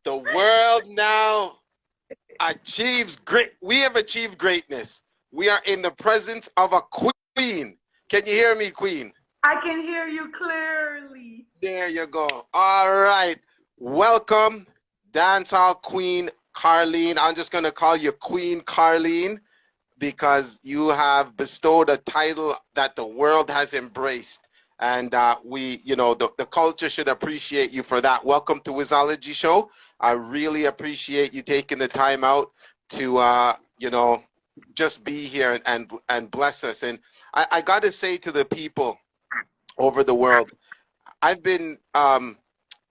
The world now achieves great. We have achieved greatness. We are in the presence of a queen. Can you hear me, queen? I can hear you clearly. There you go. All right. Welcome, dancehall queen Carlene. I'm just going to call you Queen Carlene because you have bestowed a title that the world has embraced. And the culture should appreciate you for that. Welcome to Wizology Show. I really appreciate you taking the time out to, just be here and bless us. And I got to say to the people over the world, I've been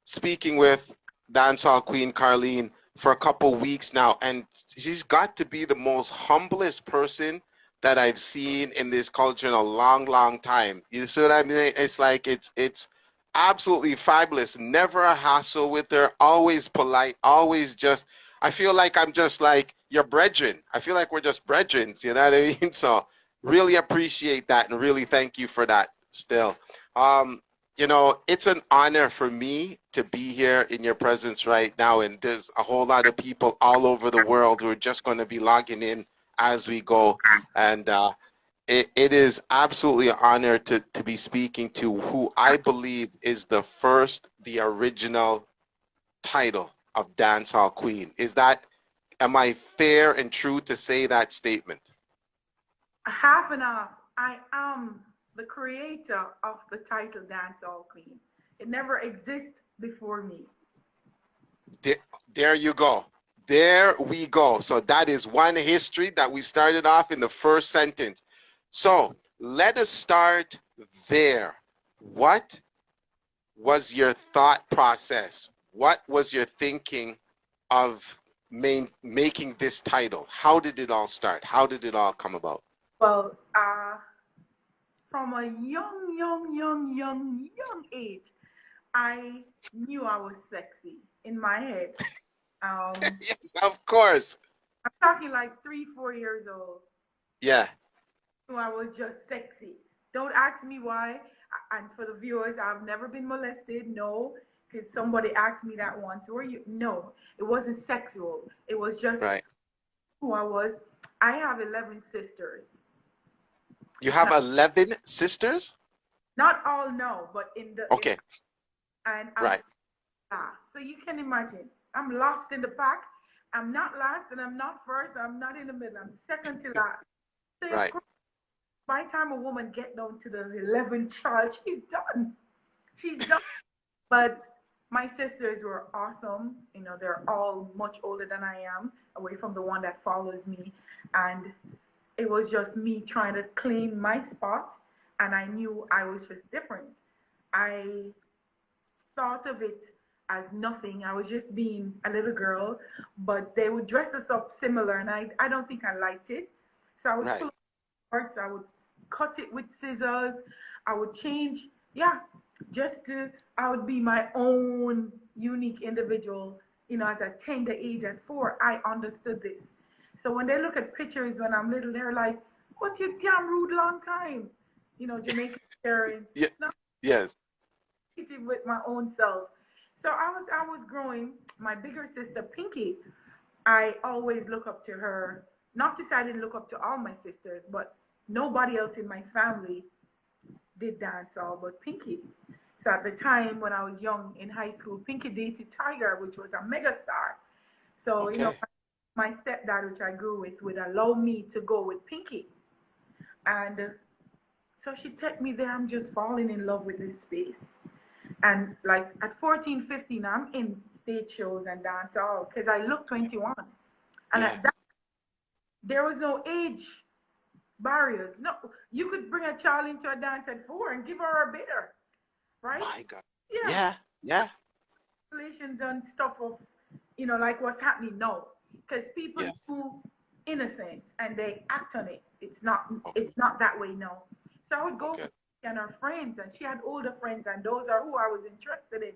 speaking with dancehall queen Carlene for a couple weeks now, and she's got to be the most humblest person that I've seen in this culture in a long, long time. You see what I mean? It's like it's absolutely fabulous. Never a hassle with her. Always polite. Always just. I feel like I'm just like your brethren. I feel like we're just brethren. You know what I mean? So really appreciate that and really thank you for that. Still. It's an honor for me to be here in your presence right now. And there's a whole lot of people all over the world who are just going to be logging in as we go. And it is absolutely an honor to be speaking to who I believe is the original title of Dancehall Queen. Am I fair and true to say that statement? Half and half. I am the creator of the title Dancehall Queen. It never existed before me. There you go. There we go. So that is one history that we started off in the first sentence. So let us start there. What was your thought process? What was your thinking of making this title? How did it all start? How did it all come about? Well, from a young age, I knew I was sexy in my head. Yes, of course. I'm talking like 3, 4 years old. Yeah. I was just sexy. Don't ask me why. And for the viewers, I've never been molested. No, because somebody asked me that once. Were you? No, it wasn't sexual. It was just right. Who I was. I have 11 sisters. You have 11 sisters? Not all, no, but okay. And I'm right. last. So you can imagine, I'm lost in the pack. I'm not last, and I'm not first. I'm not in the middle. I'm second to last. So right. by the time a woman get down to the 11th child, she's done. She's done. But my sisters were awesome. They're all much older than I am, away from the one that follows me. And it was just me trying to claim my spot. And I knew I was just different. I thought of it as nothing. I was just being a little girl, but they would dress us up similar, and I don't think I liked it. So I would pull parts, I would cut it with scissors, I would change, I would be my own unique individual. At a tender age at 4, I understood this. So when they look at pictures when I'm little, they're like, "What you damn rude long time," Jamaican parents. Yeah. Yes. With my own self. So I was growing. My bigger sister, Pinky, I always look up to her. Not to say I didn't look up to all my sisters, but nobody else in my family did dancehall but Pinky. So at the time when I was young in high school, Pinky dated Tiger, which was a megastar. So, my stepdad, which I grew with, would allow me to go with Pinky. And so she took me there. I'm just falling in love with this space. And like at 14, 15, I'm in stage shows and dance all because I look 21. And at that, there was no age barriers. No, you could bring a child into a dance at 4 and give her a bitter, right? My God. Yeah. Relations and stuff of, like what's happening now. Because people do innocence and they act on it. It's not that way now. So I would go and her friends, and she had older friends, and those are who I was interested in.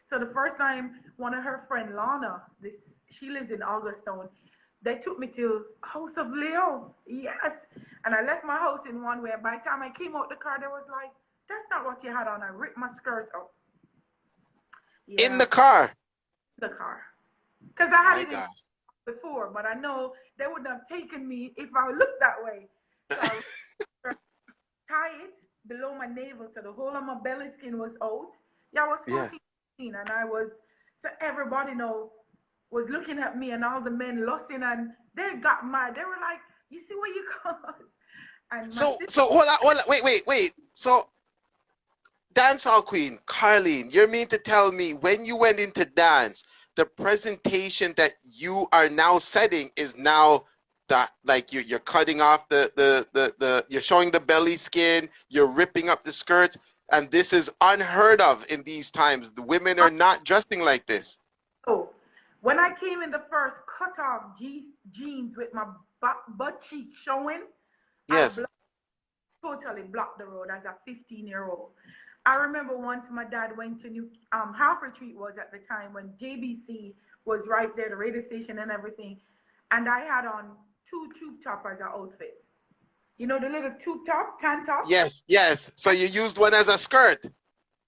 So the first time, one of her friend Lana, she lives in Augustown, they took me to House of Leo. Yes, and I left my house in one way. By the time I came out the car, they was like, "That's not what you had on." I ripped my skirt up. In the car. The car. because I had My it in gosh. before, but I know they wouldn't have taken me if I looked that way. So I tie it below my navel so the whole of my belly skin was out. Yeah, I was Yeah. 14, and I was, so everybody know was looking at me and all the men lusting and they got mad. They were like, you see what you caused? And my sister, So hold on, wait. So dancehall queen, Carlene, you're mean to tell me when you went into dance, the presentation that you are now setting is now that like you're cutting off the you're showing the belly skin, you're ripping up the skirts, and this is unheard of in these times. The women are not dressing like this. oh, when I came in the first cut off jeans with my butt cheek showing, I Yes. totally blocked the road as a 15-year-old. I remember once my dad went to New Half Retreat was at the time when JBC was right there, the radio station and everything, and I had on two tube top as an outfit. You know the little tube top, tan top, Yes. So you used one as a skirt.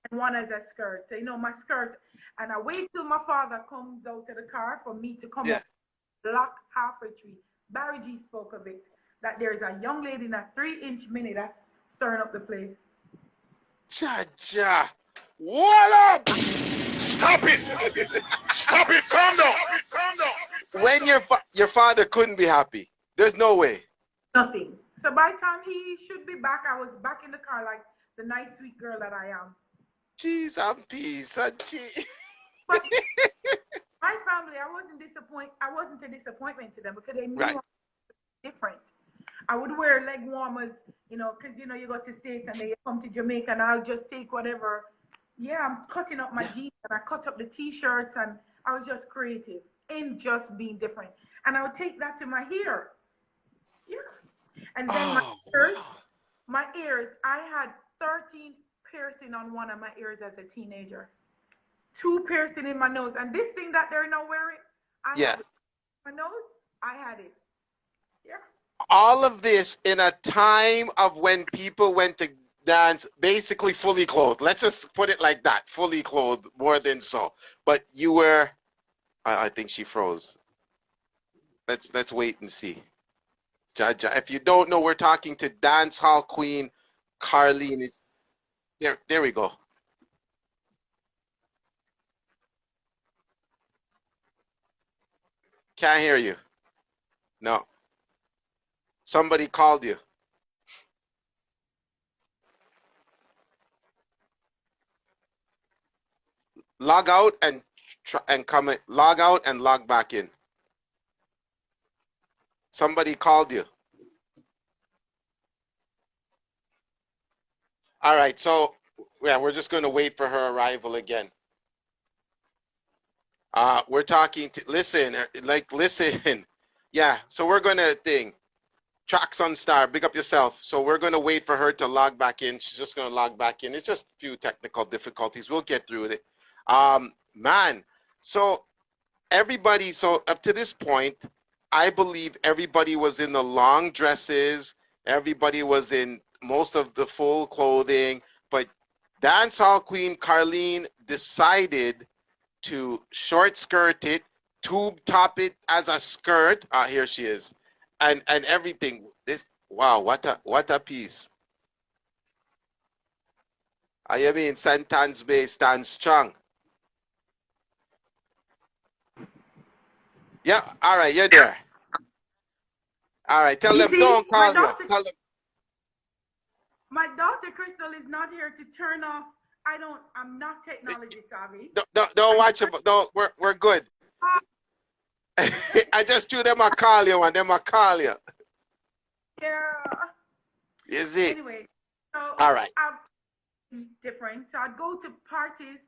and one as a skirt. So you know my skirt, and I wait till my father comes out to the car for me to come Yeah. up block Half Retreat. Barry G spoke of it that there's a young lady in a 3-inch mini that's stirring up the place. Cha. What up? Stop it! Stop it! Calm down! Calm down! When your father couldn't be happy. There's no way. Nothing. So by the time he should be back, I was back in the car like the nice, sweet girl that I am. Cheese and peas and cheese. But my family, I wasn't disappointed. I wasn't a disappointment to them because they knew I Right. was different. I would wear leg warmers, you know, because you know you go to States and then you come to Jamaica and I'll just take whatever. Yeah, I'm cutting up my jeans and I cut up the t-shirts and I was just creative in just being different. And I would take that to my hair. Yeah. And then Oh, my ears, I had 13 piercing on one of my ears as a teenager. 2 piercing in my nose. And this thing that they're now wearing, I yeah. have it. My nose, I had it. Yeah. All of this in a time of when people went to dance basically fully clothed. Let's just put it like that, fully clothed, more than so. But you were, I think she froze. Let's wait and see. Jaja, if you don't know, we're talking to dancehall queen Carlene. There we go. Can't hear you. No. Somebody called you. Log out and come in. Log out and log back in. Somebody called you. All right, so yeah, we're just going to wait for her arrival again. We're talking to listen. Yeah, so we're going to Tracks on Star, big up yourself. So we're going to wait for her to log back in. She's just going to log back in. It's just a few technical difficulties. We'll get through it. Man, so everybody, so up to this point, I believe everybody was in the long dresses. Everybody was in most of the full clothing, but dancehall queen Carlene decided to short skirt it, tube top it as a skirt. Here she is. And everything. This wow, what a piece. I mean Santan's Bay stands strong. Yeah, all right, you're there. All right, tell You them see, don't call you. Tell them. my daughter Crystal is not here to turn off. I'm not technology savvy. Don't watch it. Don't. We're good. I just threw them a call you and them a call you. Yeah. You see? Anyway, so All right. I'm different. So I'd go to parties,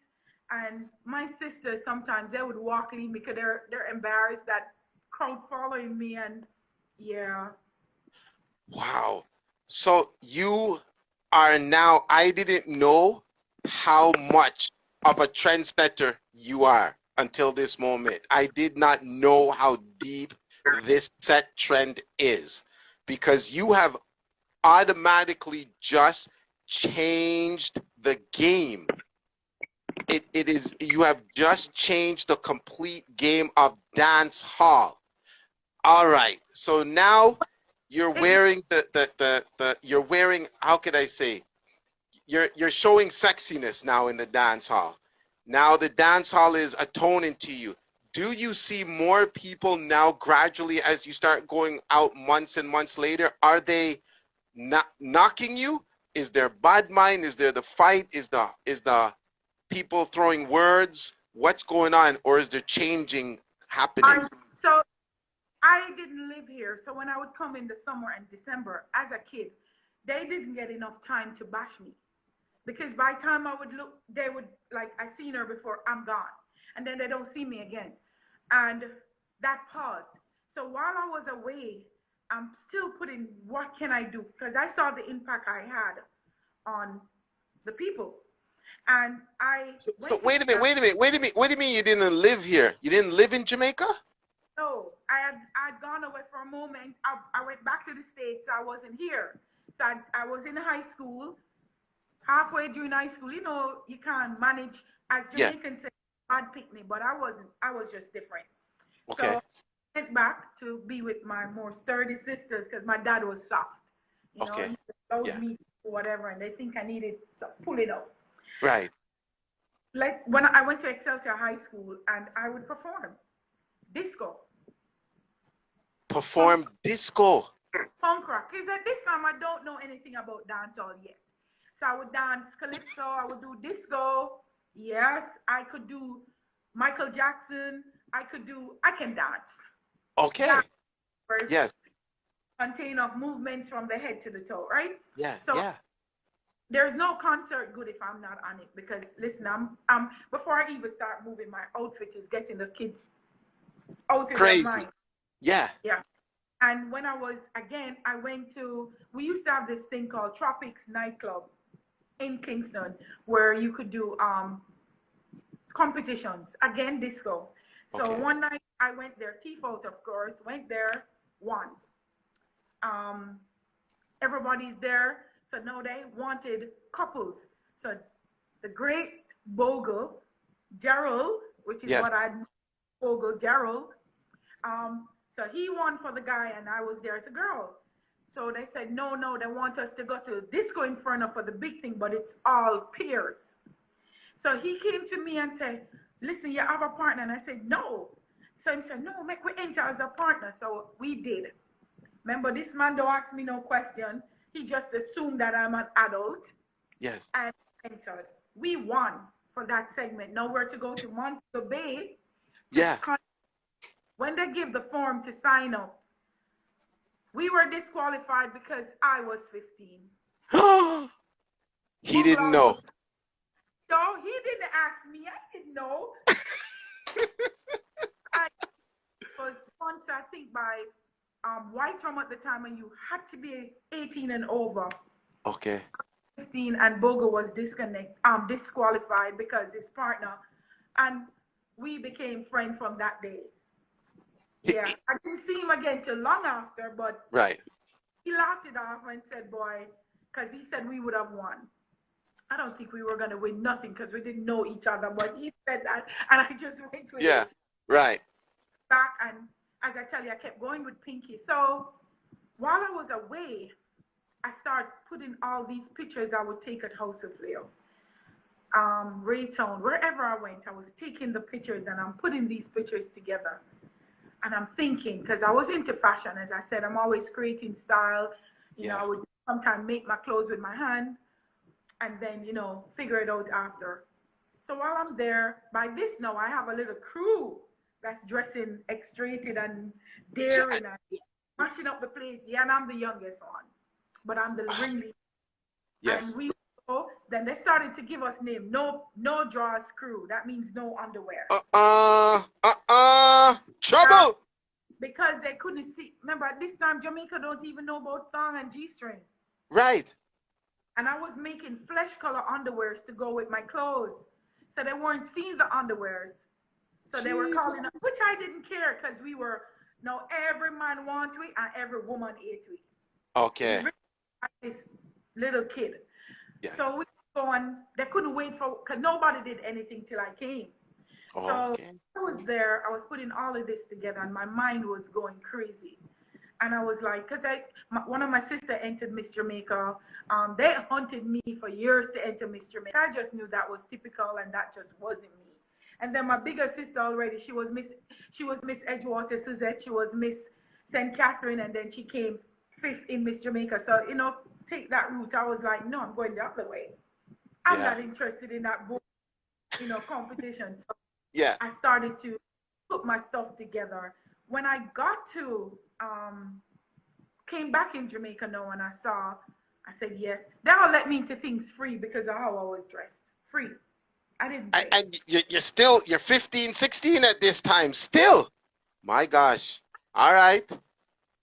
and my sisters sometimes they would walk in because they're embarrassed that crowd following me, and yeah. Wow. So you are now. I didn't know how much of a trendsetter you are until this moment. I did not know how deep this set trend is, because you have automatically just changed the game. it is, you have just changed the complete game of dance hall. All right. So now you're wearing you're wearing, how could I say? You're showing sexiness now in the dance hall. Now the dance hall is atoning to you. Do you see more people now gradually as you start going out months and months later? Are they not knocking you? Is there bad mind? Is there the fight? Is the people throwing words? What's going on? Or is there changing happening? So I didn't live here. So when I would come in the summer and December as a kid, they didn't get enough time to bash me. Because by the time I would look, they would, like, I seen her before, I'm gone. And then they don't see me again. And that pause. So while I was away, I'm still putting, what can I do? Because I saw the impact I had on the people. And So wait a minute. What do you mean you didn't live here? You didn't live in Jamaica? No, I'd gone away for a moment. I went back to the States. I wasn't here. So I was in high school. Halfway during high school, you know, you can't manage, as Jamaicans say, bad picnic, but I wasn't. I was just different. Okay. So I went back to be with my more sturdy sisters because my dad was soft. You know, he allowed me or whatever, and they think I needed to pull it up. Right. Like when I went to Excelsior High School and I would perform disco. Perform disco. Punk rock. Because at this time I don't know anything about dancehall yet. So I would dance calypso, I would do disco. Yes, I could do Michael Jackson. I can dance. Okay. Yes. Contain of movements from the head to the toe, right? Yeah. So there's no concert good if I'm not on it because listen, I'm before I even start moving, my outfit is getting the kids out of their mind. Yeah. Yeah. And when I went to, we used to have this thing called Tropics nightclub in Kingston where you could do competitions, again, disco. So one night I went there, T-Fault, of course, went there, won. Everybody's there. So now they wanted couples. So the great Bogle, Gerald, which is what I Bogle, Gerald, so he won for the guy and I was there as a girl. So they said, no, they want us to go to Disco Inferno for the big thing, but it's all peers. So he came to me and said, listen, you have a partner? And I said, no. So he said, no, make we enter as a partner. So we did. Remember, this man don't ask me no question. He just assumed that I'm an adult. Yes. And entered. We won for that segment. Now we're to go to Montego Bay. When they give the form to sign up, we were disqualified because I was 15. He didn't know. No, he didn't ask me. I didn't know. I was sponsored, I think, by White Rum at the time, and you had to be 18 and over. Okay. 15, and Bogo was disqualified because his partner, and we became friends from that day. Yeah, I didn't see him again till long after, but he laughed it off and said, boy, because he said we would have won. I don't think we were going to win nothing because we didn't know each other, but he said that, and I just went with it. Right. Back, and as I tell you, I kept going with Pinky. So while I was away, I started putting all these pictures I would take at House of Leo, Raytown, wherever I went, I was taking the pictures and I'm putting these pictures together. And I'm thinking, because I was into fashion, as I said, I'm always creating style. You know, I would sometimes make my clothes with my hand and then, figure it out after. So while I'm there, by this now, I have a little crew that's dressing X-rated and daring and mashing up the place. Yeah, and I'm the youngest one, but I'm the ringleader. Yes. And we go, then they started to give us name. No drawers crew. That means no underwear. Trouble. Because they couldn't see. Remember, at this time, Jamaica don't even know about thong and G-string. Right. And I was making flesh color underwears to go with my clothes. So they weren't seeing the underwears. So they were calling us, which I didn't care because we were, every man want we and every woman ate we. Okay. This little kid. Yes. So we go on. They couldn't wait for, because nobody did anything till I came. So Okay. I was there, I was putting all of this together, and my mind was going crazy. And I was like, because one of my sister entered Miss Jamaica. They hunted me for years to enter Miss Jamaica. I just knew that was typical, and that just wasn't me. And then my bigger sister already, she was Miss Edgewater Suzette, she was Miss St. Catherine, and then she came fifth in Miss Jamaica. So, take that route. I was like, no, I'm going the other way. I'm not interested in that competition. So Yeah. I started to put my stuff together. When I got to, came back in Jamaica now, and I said yes. They all let me into things free because of how I was dressed. Free. I didn't pay. And you're 15, 16 at this time still. My gosh. All right.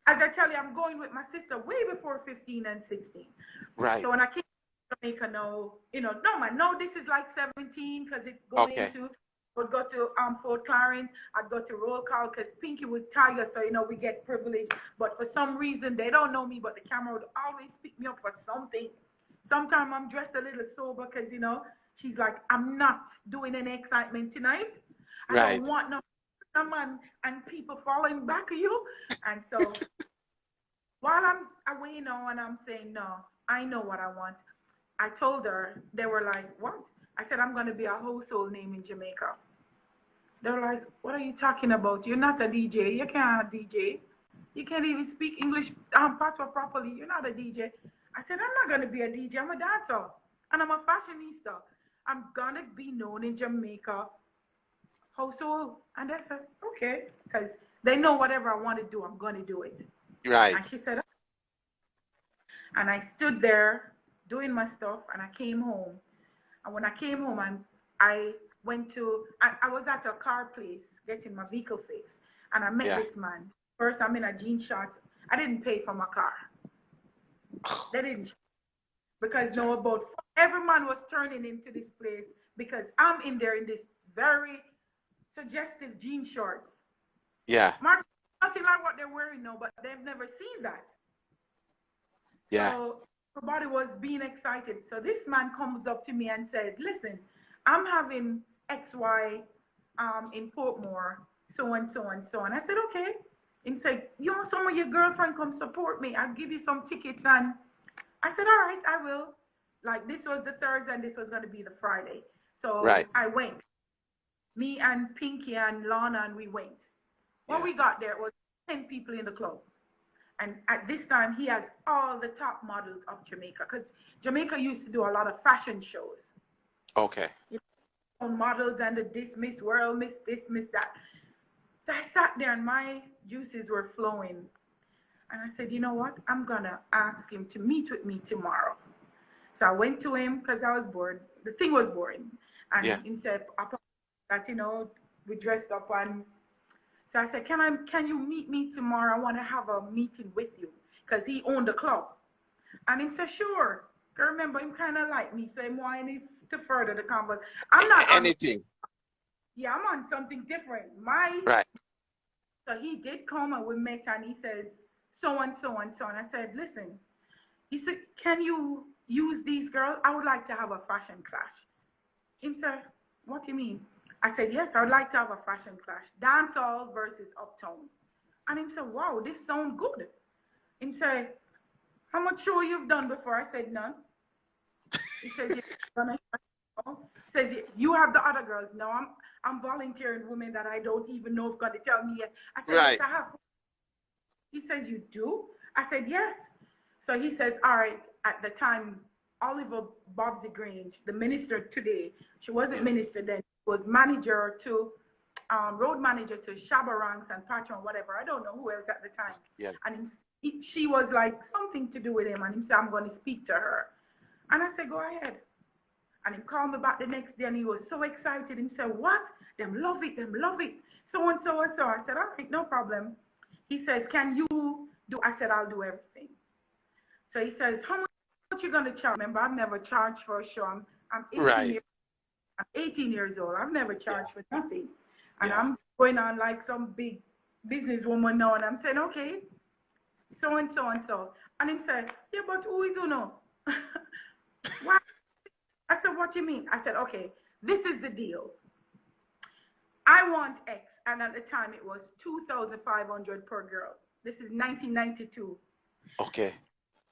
As I tell you, I'm going with my sister way before 15 and 16. Right. So when I came to Jamaica, no, this is like 17 because it's going into, would go to Fort Clarence, I'd go to roll call because Pinky was tiger, so we get privileged. But for some reason, they don't know me, but the camera would always pick me up for something. Sometimes I'm dressed a little sober because she's like, I'm not doing any excitement tonight. I don't want no man and people following back of you. And so while I'm away now and I'm saying, no, I know what I want. I told her, they were like, what? I said, I'm going to be a household name in Jamaica. They were like, what are you talking about? You're not a DJ. You can't DJ. You can't even speak English patois properly. You're not a DJ. I said, I'm not going to be a DJ. I'm a dancer. And I'm a fashionista. I'm going to be known in Jamaica household. And they said, okay. Because they know whatever I want to do, I'm going to do it. Right. And she said, and I stood there doing my stuff, and I came home. And when I came home, I went to, I was at a car place getting my vehicle fixed, and I met this man. First, I'm in a jean shorts. I didn't pay for my car. They didn't. Because every man was turning into this place because I'm in there in this very suggestive jean shorts. Yeah. Nothing like what they're wearing now, but they've never seen that. Yeah. So everybody was being excited. So this man comes up to me and said, listen, I'm having XY in Portmore, so and so and so. And I said, okay. He said, you want some of your girlfriend come support me? I'll give you some tickets. And I said, all right, I will. Like, this was the Thursday and this was going to be the Friday. So I went. Me and Pinky and Lana, and we went. When we got there, it was 10 people in the club. And at this time, he has all the top models of Jamaica, because Jamaica used to do a lot of fashion shows. Okay. Models and the Miss World, Miss this, Miss that. So I sat there and my juices were flowing. And I said, you know what? I'm going to ask him to meet with me tomorrow. So I went to him because I was bored. The thing was boring. And he said, that, we dressed up and so I said, can you meet me tomorrow? I want to have a meeting with you, because he owned the club. And he said, sure. I remember him kind of like me, so he wanted to further the conversation. I'm not anything. I'm on something different. So he did come and we met, and he says, so and so and so. And I said, listen, he said, can you use these girls? I would like to have a fashion clash. He said, what do you mean? I said, yes, I would like to have a fashion clash. Dancehall versus Uptown. And he said, wow, this sounds good. He said, how much show you've done before? I said, none. He says, he says, you have the other girls. No, I'm volunteering women that I don't even know if going to tell me yet. I said, yes, I have. He says, you do? I said, yes. So he says, all right, at the time, Oliver Bobsy Grange, the minister today, she wasn't minister then, was manager to, road manager to Shabba Ranks and Patron, whatever. I don't know who else at the time. Yeah. And she was like something to do with him, and he said, I'm going to speak to her. And I said, go ahead. And he called me back the next day, and he was so excited. He said, what? Them love it, them love it. So and so and so. I said, all right, no problem. He says, can you do? I said, I'll do everything. So he says, how much you going to charge? Remember, I've never charged for a show. I'm 18 years old. I've never charged for nothing. And I'm going on like some big businesswoman now. And I'm saying, okay, so and so and so. And he said, yeah, but who is Uno? Why? I said, what do you mean? I said, okay, this is the deal. I want X, and at the time it was 2,500 per girl. This is 1992. Okay.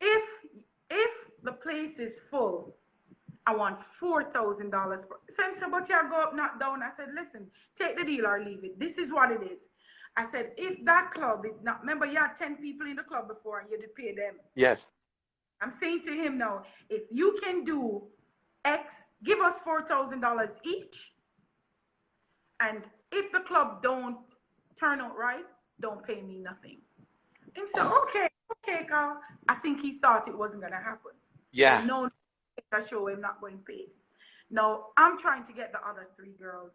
If the place is full, I want $4,000 per. So I said, but you go up, not down. I said, listen, take the deal or leave it. This is what it is. I said, if that club is not, remember you had 10 people in the club before and you had to pay them. Yes. I'm saying to him now, if you can do X, give us $4,000 each. And if the club don't turn out right, don't pay me nothing. Him said, okay, Carl. I think he thought it wasn't going to happen. Yeah. So no, I show him not going to pay. Now, I'm trying to get the other 3 girls.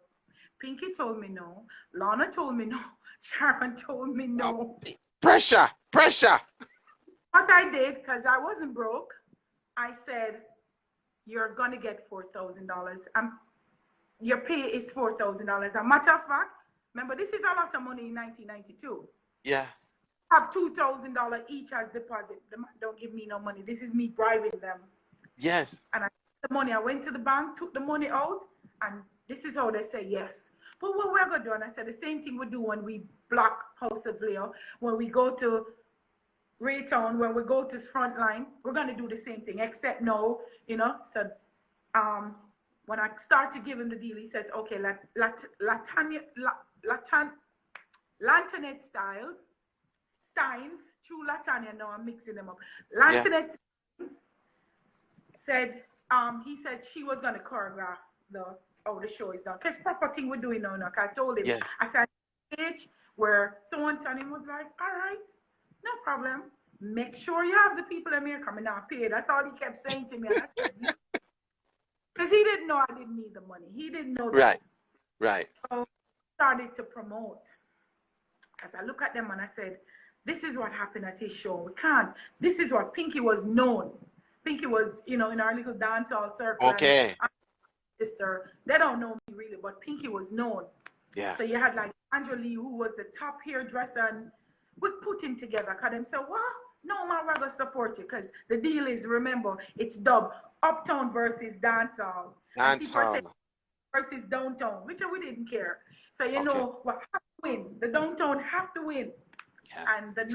Pinky told me no. Lana told me no. Sharon told me no. Pressure. What I did, because I wasn't broke, I said, you're going to get $4,000. Your pay is $4,000. A matter of fact, remember, this is a lot of money in 1992. Yeah. Have $2,000 each as deposit. The man don't give me no money. This is me bribing them. Yes. And I took the money. I went to the bank, took the money out, and this is how they say yes. But what we're going to do, and I said the same thing we do when we block House of Leo, when we go to Raytown, when we go to Frontline, we're going to do the same thing, except no, you know. So when I start to give him the deal, he says, okay, Lantoinette Steins, true Latanya, now I'm mixing them up. Lantoinette Steins said, he said she was going to choreograph the show is done. Because proper thing we're doing now. I told him, yes. I said, stage where someone told him was like, all right, no problem. Make sure you have the people in here coming out paid. That's all he kept saying to me. Because he didn't know I didn't need the money. He didn't know that. Right. So I started to promote. As I look at them and I said, this is what happened at his show. We can't. This is what Pinky was known. Pinky was, you know, in our little dancehall circle. Okay. Sister, they don't know me really, but Pinky was known. Yeah. So you had like Andrew Lee, who was the top hairdresser, and we put him together. Cause them say, what? No man, we're gonna support you. Cause the deal is, remember, it's dubbed Uptown versus Dancehall. Dancehall versus Downtown, which we didn't care. So you know what have to win. The Downtown have to win. Yeah. And the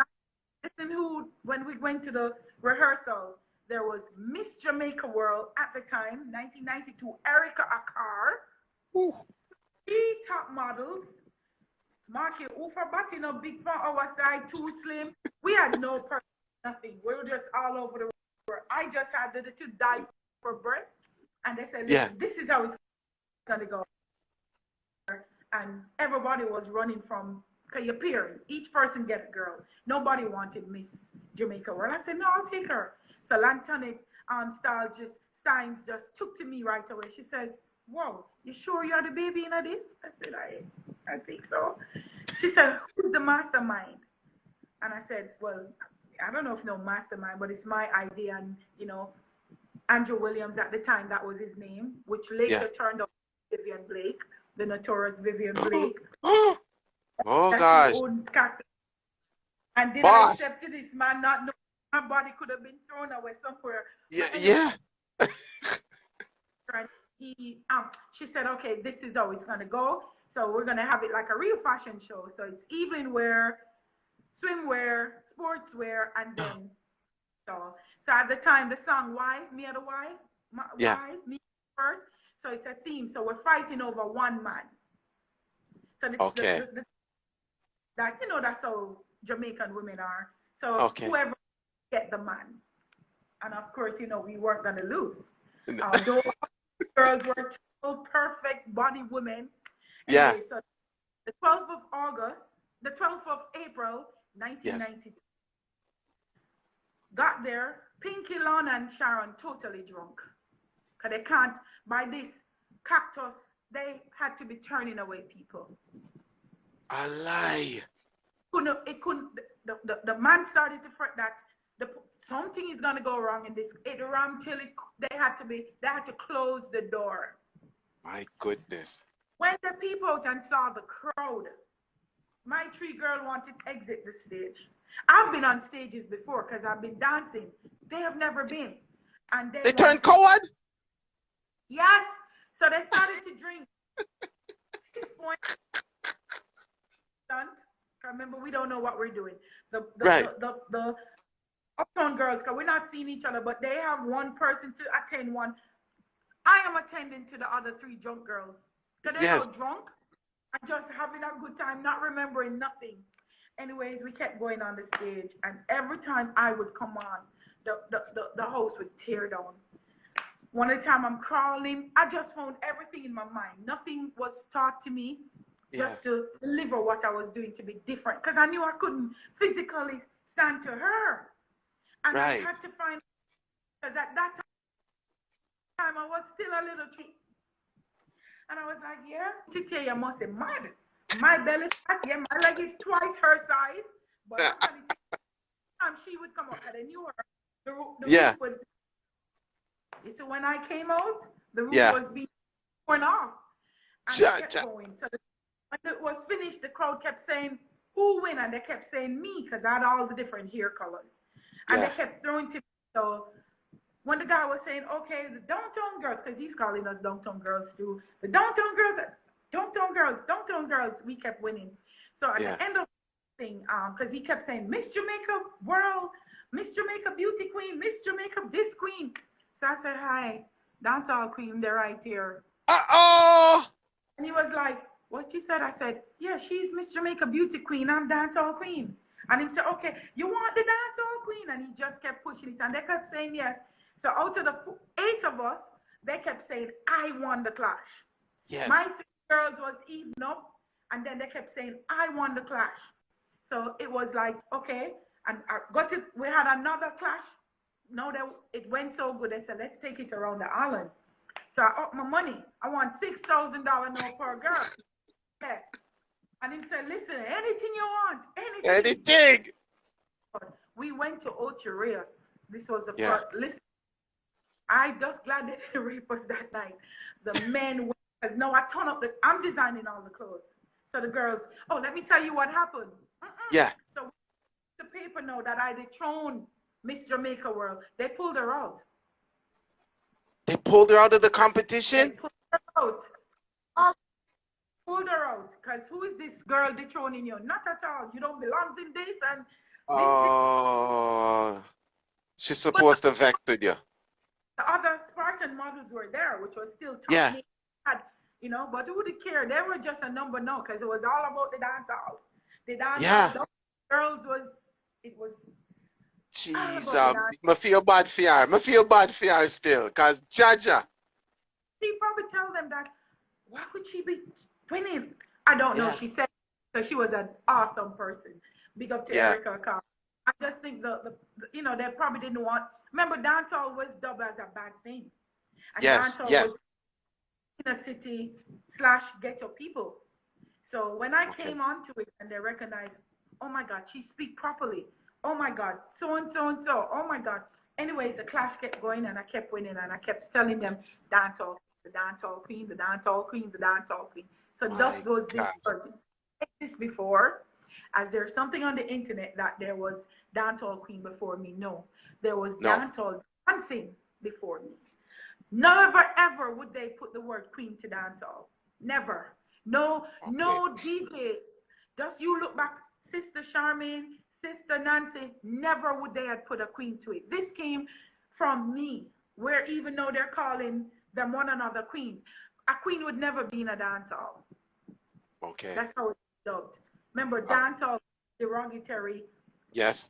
listen who when we went to the rehearsal, there was Miss Jamaica World at the time, 1992, Erica Akar. Ooh. 3 top models. Marky Ufa batting up big from our side, too slim. We had no person, nothing. We were just all over the world. I just had to die for breast. And they said, listen, this is how it's going to go. And everybody was running from, because you're peering. Each person get a girl. Nobody wanted Miss Jamaica World. I said, no, I'll take her. So Lantoinette Steins just took to me right away. She says, whoa, you sure you're the baby in this? I said, I think so. She said, who's the mastermind? And I said, well, I don't know if no mastermind, but it's my idea. And, you know, Andrew Williams at the time, that was his name, which later turned out Vivian Blake, the notorious Vivian Blake. Oh, gosh. And did I accept this man not knowing my body could have been thrown away somewhere? Yeah. She said, okay, this is how it's going to go. So we're going to have it like a real fashion show. So it's evening wear, swimwear, sportswear, and then so at the time, the song Wife, Me and the Wife, Wife, Me First. So it's a theme. So we're fighting over one man. So that, you know, that's how Jamaican women are. So whoever get the man. And of course, you know, we weren't going to lose. Those girls were two perfect body women. Anyway, so the 12th of April, 1992. Got there, Pinky, Lana, and Sharon totally drunk. Because they can't, by this cactus, they had to be turning away people. A lie. The man started to fret that something is going to go wrong in this. It ran till they had to close the door. My goodness. When the people out and saw the crowd, my 3 girls wanted to exit the stage. I've been on stages before because I've been dancing. They have never been. And they turned coward? Yes. So they started to drink. At this point, remember, we don't know what we're doing. Right. The uptown girls, because we're not seeing each other, but they have one person to attend one. I am attending to the other three drunk girls. So they're Yes. not drunk. I'm just having a good time, not remembering nothing. Anyways, we kept going on the stage, and every time I would come on, the host would tear down. One of the time I'm crawling, I just found everything in my mind. Nothing was taught to me, just to deliver what I was doing to be different. Because I knew I couldn't physically stand to her. And I had to find, because at that time I was still a little kid. And I was like, yeah, to tell you, I must say, mad. My belly fat, yeah, my leg is twice her size. But time she would come up, and I knew her. The roof was, you see, when I came out, the roof was being torn off. And it kept going. So when it was finished, the crowd kept saying, who win? And they kept saying me, because I had all the different hair colors. And they kept throwing to me. So when the guy was saying, okay, the downtown girls, because he's calling us downtown girls too, the downtown girls, we kept winning. So at the end of the thing, because he kept saying, Miss Jamaica World, Miss Jamaica Beauty Queen, Miss Jamaica this queen. So I said, hi, dancehall queen, they're right here. Uh-oh! And he was like, what you said? I said, yeah, she's Miss Jamaica Beauty Queen, I'm dancehall queen. And he said, okay, you want the dancehall queen? And he just kept pushing it, and they kept saying yes. So out of the 8 of us, they kept saying, I won the clash. Yes. My 3 girls was even up, and then they kept saying, I won the clash. So it was like, okay, and I got it. We had another clash. No, it went so good. They said, let's take it around the island. So I upped my money. I want $6,000 no per girl. Yeah. And he said, listen, anything you want, anything. We went to Ochireas. This was the first. Listen, I just glad they didn't rape us that night. The men, because no, I turn up I'm designing all the clothes. So the girls, oh, let me tell you what happened. Yeah. So the paper know that I dethroned Miss Jamaica World. They pulled her out. They pulled her out of the competition? They pulled her out. Pulled her out. Because who is this girl dethroning you? Not at all. You don't belong in this. And oh, she's supposed to vex with you. The other Spartan models were there, which was still top. You know, but who did care? They were just a number no, because it was all about the dancehall. The dancehall, girls it was. Jeez, I feel bad for her. I feel bad for her still, because Jaja. She probably tell them that, why would she be winning? I don't know. She said, because she was an awesome person. Big up to Erica Carr. I just think you know, they probably didn't want. Remember, dancehall was dubbed as a bad thing. And dancehall was inner city / ghetto people. So when I came onto it and they recognized, oh my God, she speak properly. Oh my God, so and so and so. Oh my God. Anyways, the clash kept going, and I kept winning, and I kept telling them, dancehall, the dancehall queen, the dancehall queen, the dancehall queen. So thus goes this person. This before, as there's something on the internet that there was dancehall queen before me. No, there was dancehall dancing before me. Never ever would they put the word queen to dancehall. Never. No DJ. Just you look back, Sister Charmaine, Sister Nancy, never would they have put a queen to it. This came from me, where even though they're calling them one another queens, a queen would never be in a dancehall. Okay. That's how it's dubbed. Remember, dancehall derogatory. Yes.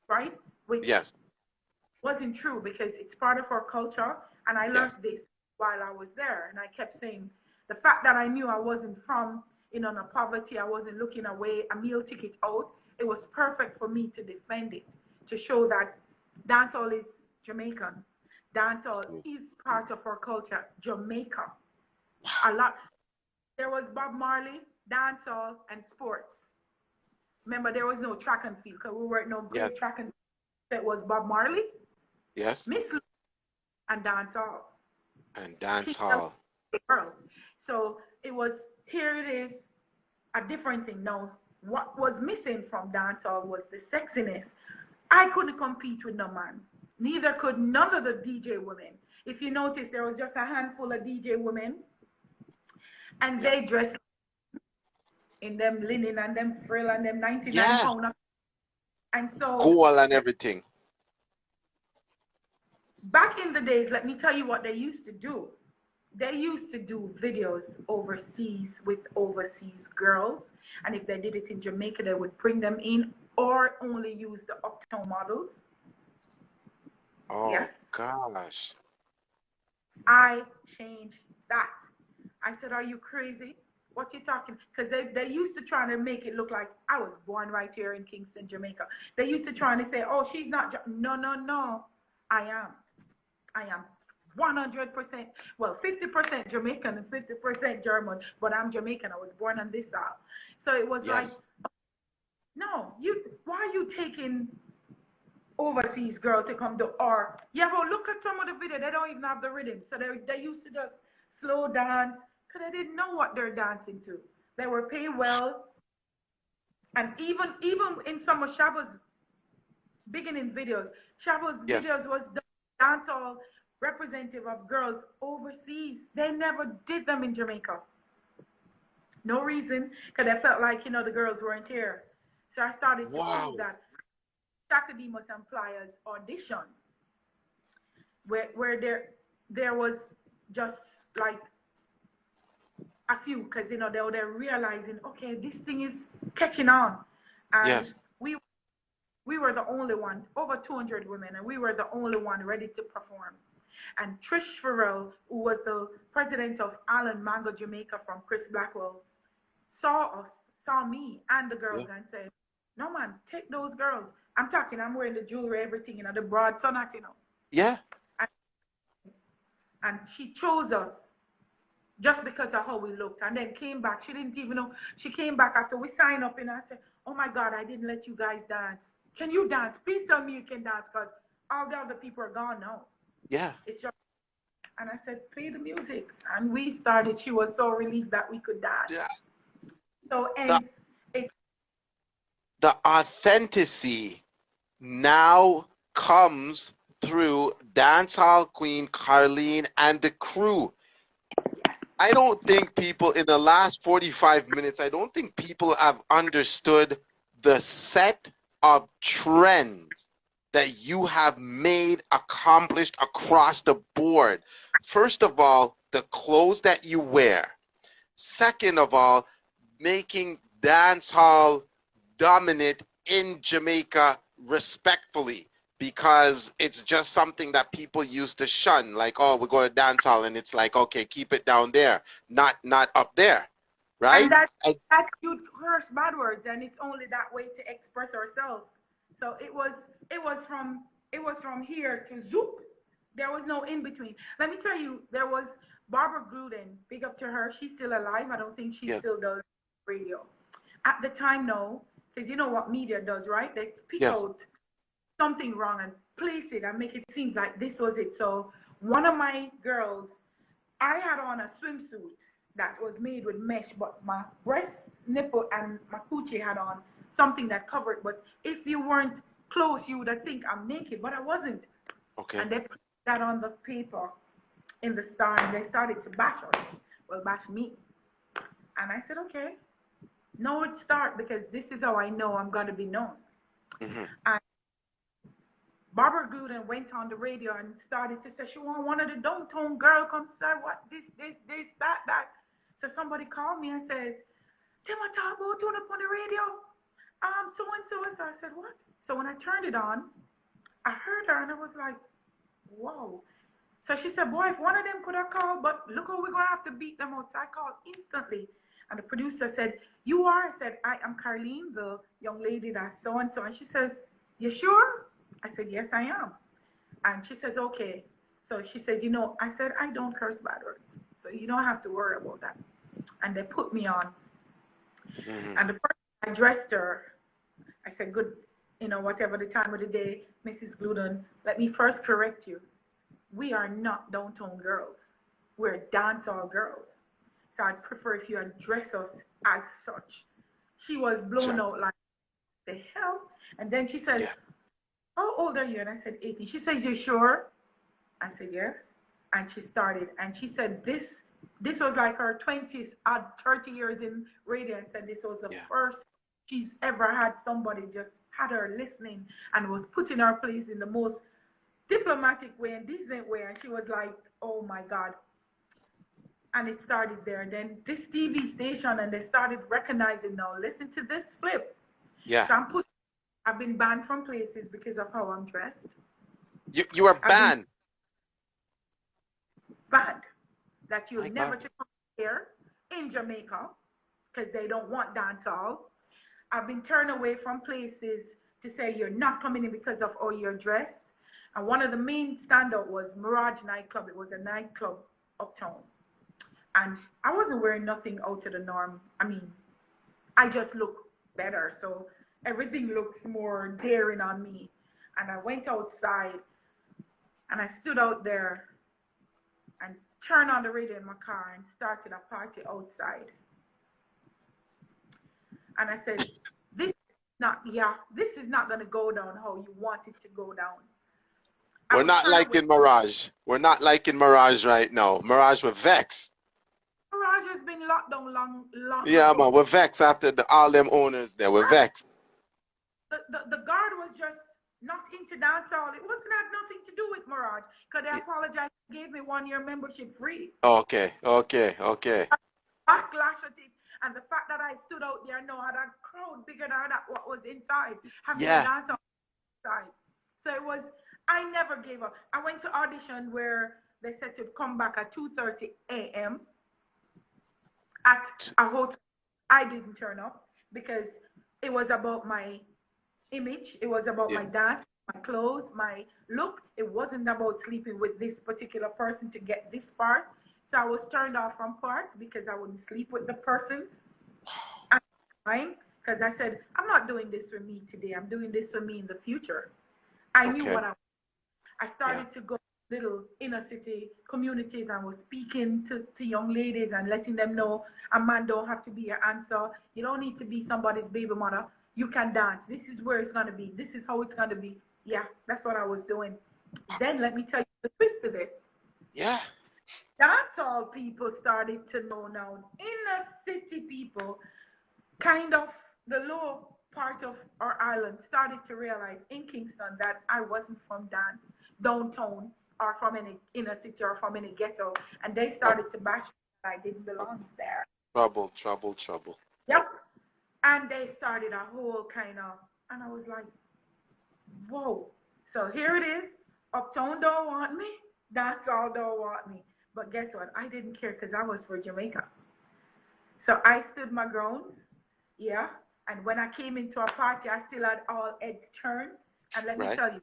Right? Which wasn't true, because it's part of our culture, and I learned this while I was there, and I kept saying the fact that I knew I wasn't from a poverty, I wasn't looking away a meal ticket out. It was perfect for me to defend it, to show that dancehall is Jamaican. Dancehall is part of our culture, Jamaica. A lot. There was Bob Marley, dancehall, and sports. Remember, there was no track and field, because we weren't no great track and field. It was Bob Marley, Miss Lou, and dancehall. And dancehall. So it was, here it is, a different thing. Now, what was missing from dancehall was the sexiness. I couldn't compete with no man. Neither could none of the DJ women. if you notice, there was just a handful of DJ women, and Yeah. they dressed in them linen and them frill and them 99 Yeah. pound. And so Goal and everything. back in the days, let me tell you what they used to do. They used to do videos overseas with overseas girls. And if they did it in Jamaica, they would bring them in or only use the uptown models. Oh Yes. gosh. I changed that. I said, are you crazy? What you talking? Because they used to try to make it look like I was born right here in Kingston, Jamaica. They used to try to say, oh, she's not. No, no, no. I am. I am 100%, well, 50% Jamaican and 50% German, but I'm Jamaican. I was born on this side. So it was like, Yes. no, why are you taking overseas girl to come to, or yeah, but look at some of the video, they don't even have the rhythm. So they used to just slow dance because they didn't know what they're dancing to. They were paid well. And even in some of Shaba's beginning videos, Shaba's Yes. videos was the dancehall representative of girls overseas. They never did them in Jamaica. No reason, because I felt like, the girls weren't here. So I started to Wow. prove that Academos and Pliers audition, where there was just like a few, because they're realizing, okay, this thing is catching on. And Yes. we were the only one, over 200 women, and we were the only one ready to perform. And Trish Farrell, who was the president of Allen Mango Jamaica from Chris Blackwell, saw me and the girls Yeah. and said, no man, take those girls. I'm wearing the jewelry, everything, the broad sonnet, Yeah. And she chose us just because of how we looked. And then came back. She didn't even know. She came back after we signed up, and I said, oh my God, I didn't let you guys dance. Can you dance? Please tell me you can dance, because all the other people are gone now. Yeah. It's just, and I said, play the music. And we started. She was so relieved that we could dance. Yeah. So, The, and the authenticity now comes through dancehall queen Carlene and the crew. yes. I don't think people in the last 45 minutes, I don't think people have understood the set of trends that you have made, accomplished across the board. First of all, the clothes that you wear. Second of all, making dancehall dominant in Jamaica respectfully, because it's just something that people used to shun, like, oh, we go to dancehall, and it's like, okay, keep it down there, not up there, right? And that you curse bad words, and it's only that way to express ourselves. So it was from here to Zoop. There was no in between. Let me tell you, there was Barbara Gruden. Big up to her. She's still alive. I don't think she Yeah. still does radio. At the time, no, because you know what media does, right? They pick Yes. out something wrong and place it and make it seem like this was it. So one of my girls, I had on a swimsuit that was made with mesh, but my breast, nipple, and my coochie had on something that covered. But if you weren't close, you would think I'm naked, but I wasn't. Okay. And they put that on the paper in the Star, and they started to bash us. Well, bash me. And I said, okay, no, it start, because this is how I know I'm going to be known. Mm-hmm. And Barbara Gruden went on the radio and started to say she want one of the downtown girl come say what this, that. So somebody called me and said, they want to talk about you up on the radio. So and so. So I said, what? So when I turned it on, I heard her and I was like, whoa. So she said, boy, if one of them could have called, but look how we're going to have to beat them out. So I called instantly. And the producer said, you are? I said, I am Carlene, the young lady that's so and so. And she says, you sure? I said, yes, I am. And she says, okay. So she says, I said, I don't curse bad words. So you don't have to worry about that. And they put me on. Mm-hmm. And the first time I dressed her, I said, good, whatever the time of the day, Mrs. Gluden, let me first correct you. We are not downtown girls. We're dancehall girls. So I'd prefer if you address us as such. She was blown out like, the hell? And then she said, how old are you? And I said, 18. She says, you sure? I said, yes. and she started, and she said this was like her 20s, 30 years in radio, and said this was the first she's ever had somebody just had her listening and was putting her place in the most diplomatic way and decent way. And she was like, oh my God. And it started there. And then this TV station, and they started recognizing, now listen to this flip. Yeah. So I've been banned from places because of how I'm dressed. You are banned. Banned. That you'll never come here in Jamaica because they don't want dancehall. I've been turned away from places to say you're not coming in because of how you're dressed. And one of the main standout was Mirage nightclub. It was a nightclub uptown. And I wasn't wearing nothing out of the norm. I mean, I just look better. So everything looks more daring on me. And I went outside and I stood out there and turned on the radio in my car and started a party outside. And I said, this is not going to go down how you want it to go down. We're not liking Mirage. We're not liking Mirage right now. Mirage, we're vexed. Mirage has been locked down long Yeah, ago. man, we're vexed after all them owners there. We're vexed. The guard was just not into dancehall. It wasn't had nothing to do with Mirage. Because they apologized, gave me 1 year membership free. Okay. Backlash at it. And the fact that I stood out there, no, had a crowd bigger than what was inside. Having a dance outside. So it was, I never gave up. I went to audition where they said to come back at 2:30 a.m. at a hotel. I didn't turn up because it was about my image. It was about my dance, my clothes, my look. It wasn't about sleeping with this particular person to get this part. So I was turned off from parts because I wouldn't sleep with the persons. Because I said, I'm not doing this for me today. I'm doing this for me in the future. I knew what I started to go little inner city communities and was speaking to young ladies and letting them know a man don't have to be your answer. You don't need to be somebody's baby mother. You can dance. This is where it's going to be. This is how it's going to be. Yeah, that's what I was doing. Then let me tell you the twist to this. Yeah. Dancehall people started to know now. Inner city people, kind of the lower part of our island, started to realize in Kingston that I wasn't from dance, downtown, or from any inner city or from any ghetto. And they started to bash me that I didn't belong there. Trouble. Yep. And they started a whole kind of, and I was like, whoa. So here it is. Uptown don't want me. Dancehall don't want me. But guess what? I didn't care because I was for Jamaica. So I stood my grounds. Yeah. And when I came into a party, I still had all heads turned. And let me tell you,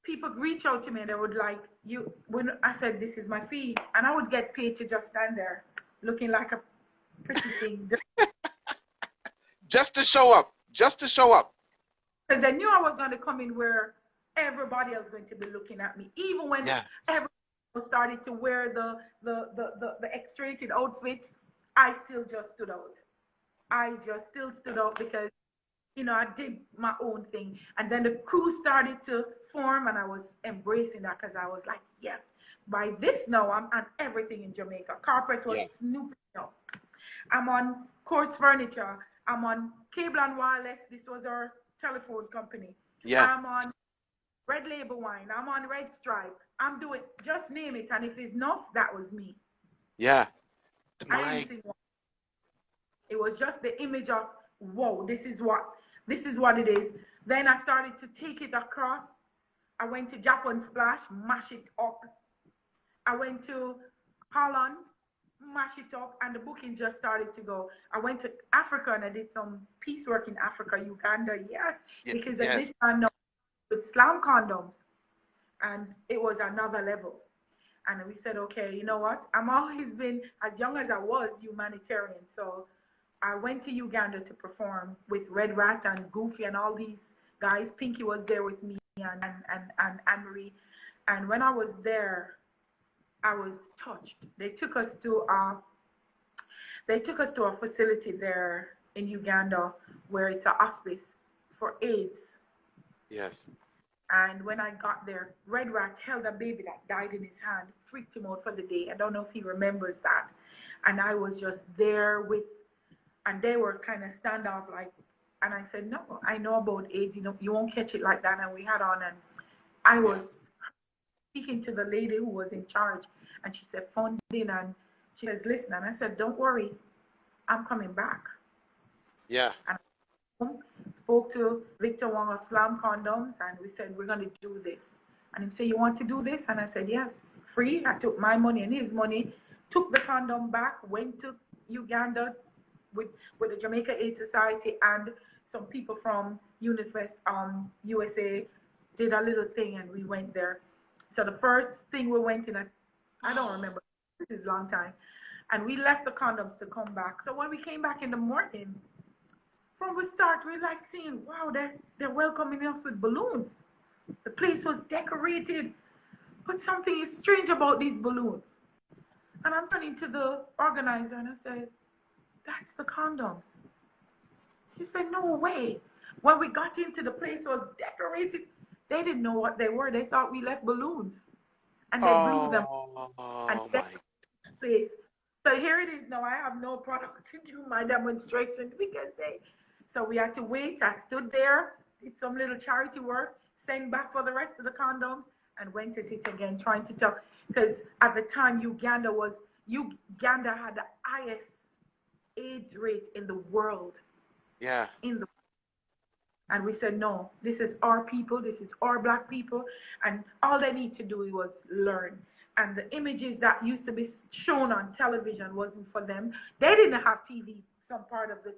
people reach out to me and they would like, when I said, this is my feed. And I would get paid to just stand there looking like a pretty thing. Just to show up. Because they knew I was going to come in where everybody else was going to be looking at me. Even when everybody started to wear the X-rated outfits, I still just stood out. I just still stood out because, I did my own thing. And then the crew started to form and I was embracing that because I was like, yes, by this now I'm on everything in Jamaica. Carpet was snooping up. I'm on Quartz Furniture. I'm on Cable and Wireless. This was our telephone company. I'm on Red Label Wine. I'm on Red Stripe. I'm doing, just name it. And if it's enough, that was me. Yeah. I didn't see one. It was just the image of, whoa, this is what it is. Then I started to take it across. I went to Japan Splash, mash it up. I went to Holland, mash it up, and the booking just started to go. I went to Africa and I did some piecework in Africa, Uganda, because at this time now with slam condoms, and it was another level. And we said, okay, you know what? I'm always been, as young as I was, humanitarian. So I went to Uganda to perform with Red Rat and Goofy and all these guys. Pinky was there with me and Anne-Marie. And when I was there, I was touched. They took us to a facility there in Uganda where it's a hospice for AIDS. Yes. And when I got there, Red Rat held a baby that died in his hand, freaked him out for the day. I don't know if he remembers that. And I was just there with, and they were kind of standoff like, and I said, no, I know about AIDS, you know, you won't catch it like that. And we had on, and I Yeah. was speaking to the lady who was in charge, and she said, funding, and she says, listen, and I said, don't worry, I'm coming back. Yeah. And spoke to Victor Wong of Slam Condoms, and we said, we're going to do this. And he said, you want to do this? And I said, yes, free. I took my money and his money, took the condom back, went to Uganda with the Jamaica AIDS Society and some people from Unifest USA did a little thing, and we went there. So the first thing we went in, I don't remember, this is a long time, and we left the condoms to come back. So when we came back in the morning, from the start, we like seeing, wow, they're welcoming us with balloons. The place was decorated, but something is strange about these balloons. And I'm turning to the organizer and I said, that's the condoms. She said, no way. When we got into the place, it was decorated. They didn't know what they were. They thought we left balloons. And they blew them and Oh my. decorated the place. So here it is now. I have no product to do my demonstration because so we had to wait. I stood there, did some little charity work, sent back for the rest of the condoms, and went at it again, trying to tell. Because at the time, Uganda had the highest AIDS rate in the world. Yeah. And we said, no, this is our people, this is our Black people, and all they need to do was learn. And the images that used to be shown on television wasn't for them. They didn't have TV, some part of the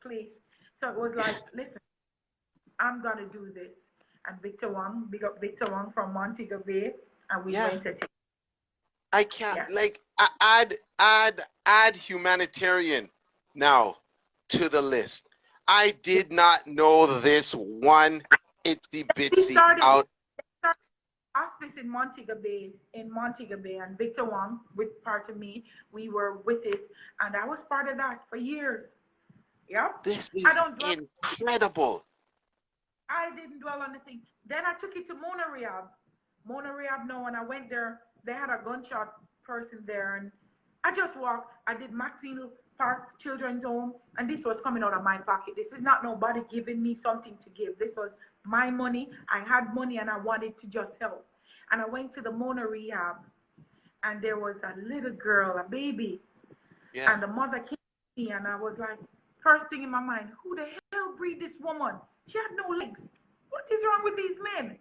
place. So it was like, listen, I'm going to do this. And Victor Wong, big up Victor Wong from Montego Bay, and we went at it. I can't, Yes. like, add Humanitarian now to the list. I did not know this one itsy bitsy out. Hospice in Montego Bay, and Victor Wong, with part of me, we were with it, and I was part of that for years. Yep. This is incredible. I didn't dwell on the thing. Then I took it to Mona Rehab. Mona Rehab, no, when I went there, they had a gunshot person there, and I just walked. I did Maxine Park Children's Home, and this was coming out of my pocket. This is not nobody giving me something to give. This was my money. I had money, and I wanted to just help. And I went to the Mona Rehab, and there was a little girl, a baby, and the mother came to me, and I was like, first thing in my mind, who the hell breed this woman? She had no legs. What is wrong with these men?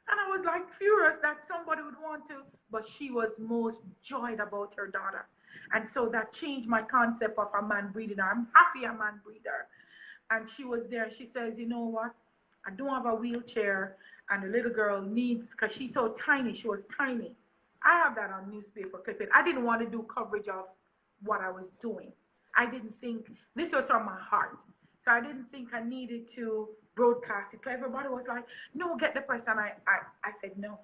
And I was like furious that somebody would want to, but she was most joyed about her daughter. And so that changed my concept of a man breeding her. I'm happy a man breeder. And she was there. She says, you know what? I don't have a wheelchair. And the little girl needs, because she's so tiny. She was tiny. I have that on newspaper clipping. I didn't want to do coverage of what I was doing. I didn't think, this was from my heart. So I didn't think I needed to broadcast it. Everybody was like, no, get the press. And I said, no,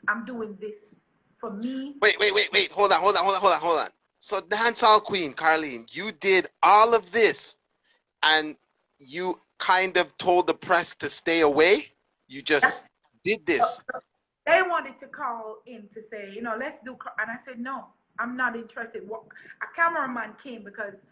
I'm doing this for me. Wait. Hold on. So Dancehall Queen, Carlene, you did all of this and you kind of told the press to stay away? You just did this? They wanted to call in to say, you know, let's do, and I said, no, I'm not interested. A cameraman came because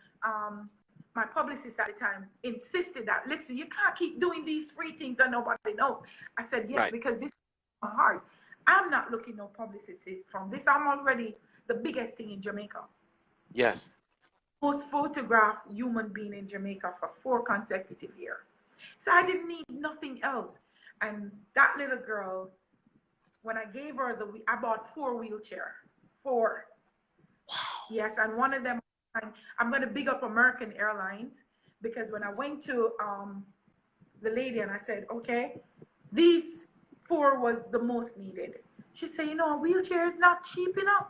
my publicist at the time insisted that, listen, you can't keep doing these free things and nobody knows. I said, yes, because this is my heart. I'm not looking no publicity from this. I'm already the biggest thing in Jamaica. Yes. Most photographed human being in Jamaica for 4 consecutive years. So I didn't need nothing else. And that little girl, when I gave her I bought 4 wheelchairs. 4. Wow. Yes, and one of them, I'm going to big up American Airlines, because when I went to the lady and I said, okay, these 4 was the most needed. She said, you know, a wheelchair is not cheap enough.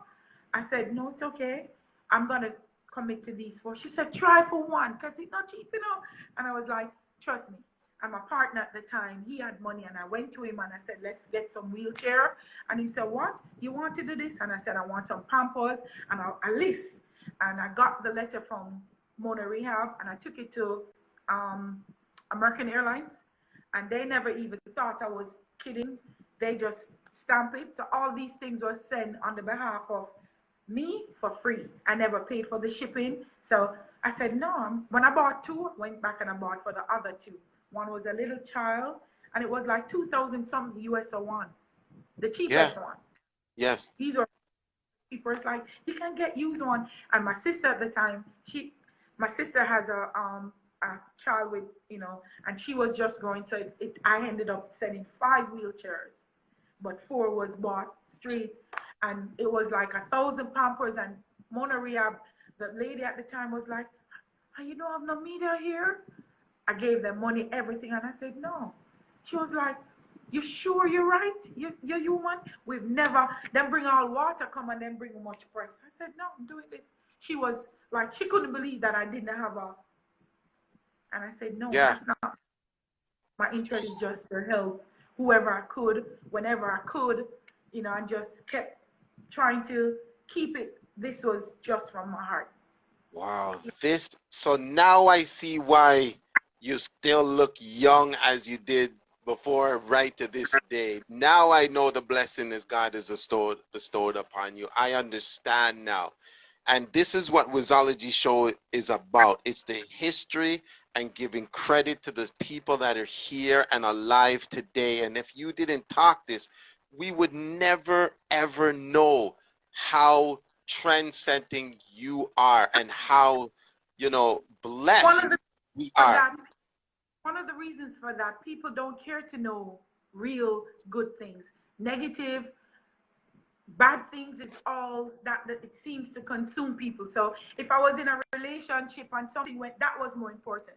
I said, no, it's okay. I'm going to commit to these 4. She said, try for 1 because it's not cheap enough. And I was like, trust me. And my partner at the time, he had money, and I went to him and I said, let's get some wheelchair. And he said, what? You want to do this? And I said, I want some Pampers and a list. And I got the letter from Mona Rehab, and I took it to American Airlines. and they never even thought I was kidding. They just stamp it. So all these things were sent on the behalf of me for free. I never paid for the shipping. So I said, no. When I bought two, I went back and I bought for the other two. One was a little child, and it was like 2,000 something US or one, the Yeah. cheapest one. Yes. These were people like, you can get used one. And my sister at the time, my sister has a child with, and she was just going, so I ended up sending 5 wheelchairs, but 4 was bought straight, and it was like 1,000 Pampers. And Mona Rehab, the lady at the time, was like, oh, you don't have no media here? I gave them money, everything, and I said, no. She was like, you sure you're right? You're human? We've never, then bring all water, come and then bring much price. I said, no, I'm doing this. She was like, she couldn't believe that I didn't have and I said, no, Yeah. that's not, my interest is just to help whoever I could, whenever I could, and just kept trying to keep it. This was just from my heart. Wow. So now I see why you still look young as you did before, right to this day. Now I know the blessing that God has bestowed upon you. I understand now. And this is what Wizology Show is about. It's the history and giving credit to the people that are here and alive today. And if you didn't talk this, we would never, ever know how trend-setting you are and how, blessed we are. One of the reasons for that, people don't care to know real good things. Negative, bad things is all that it seems to consume people. So if I was in a relationship and something went, that was more important.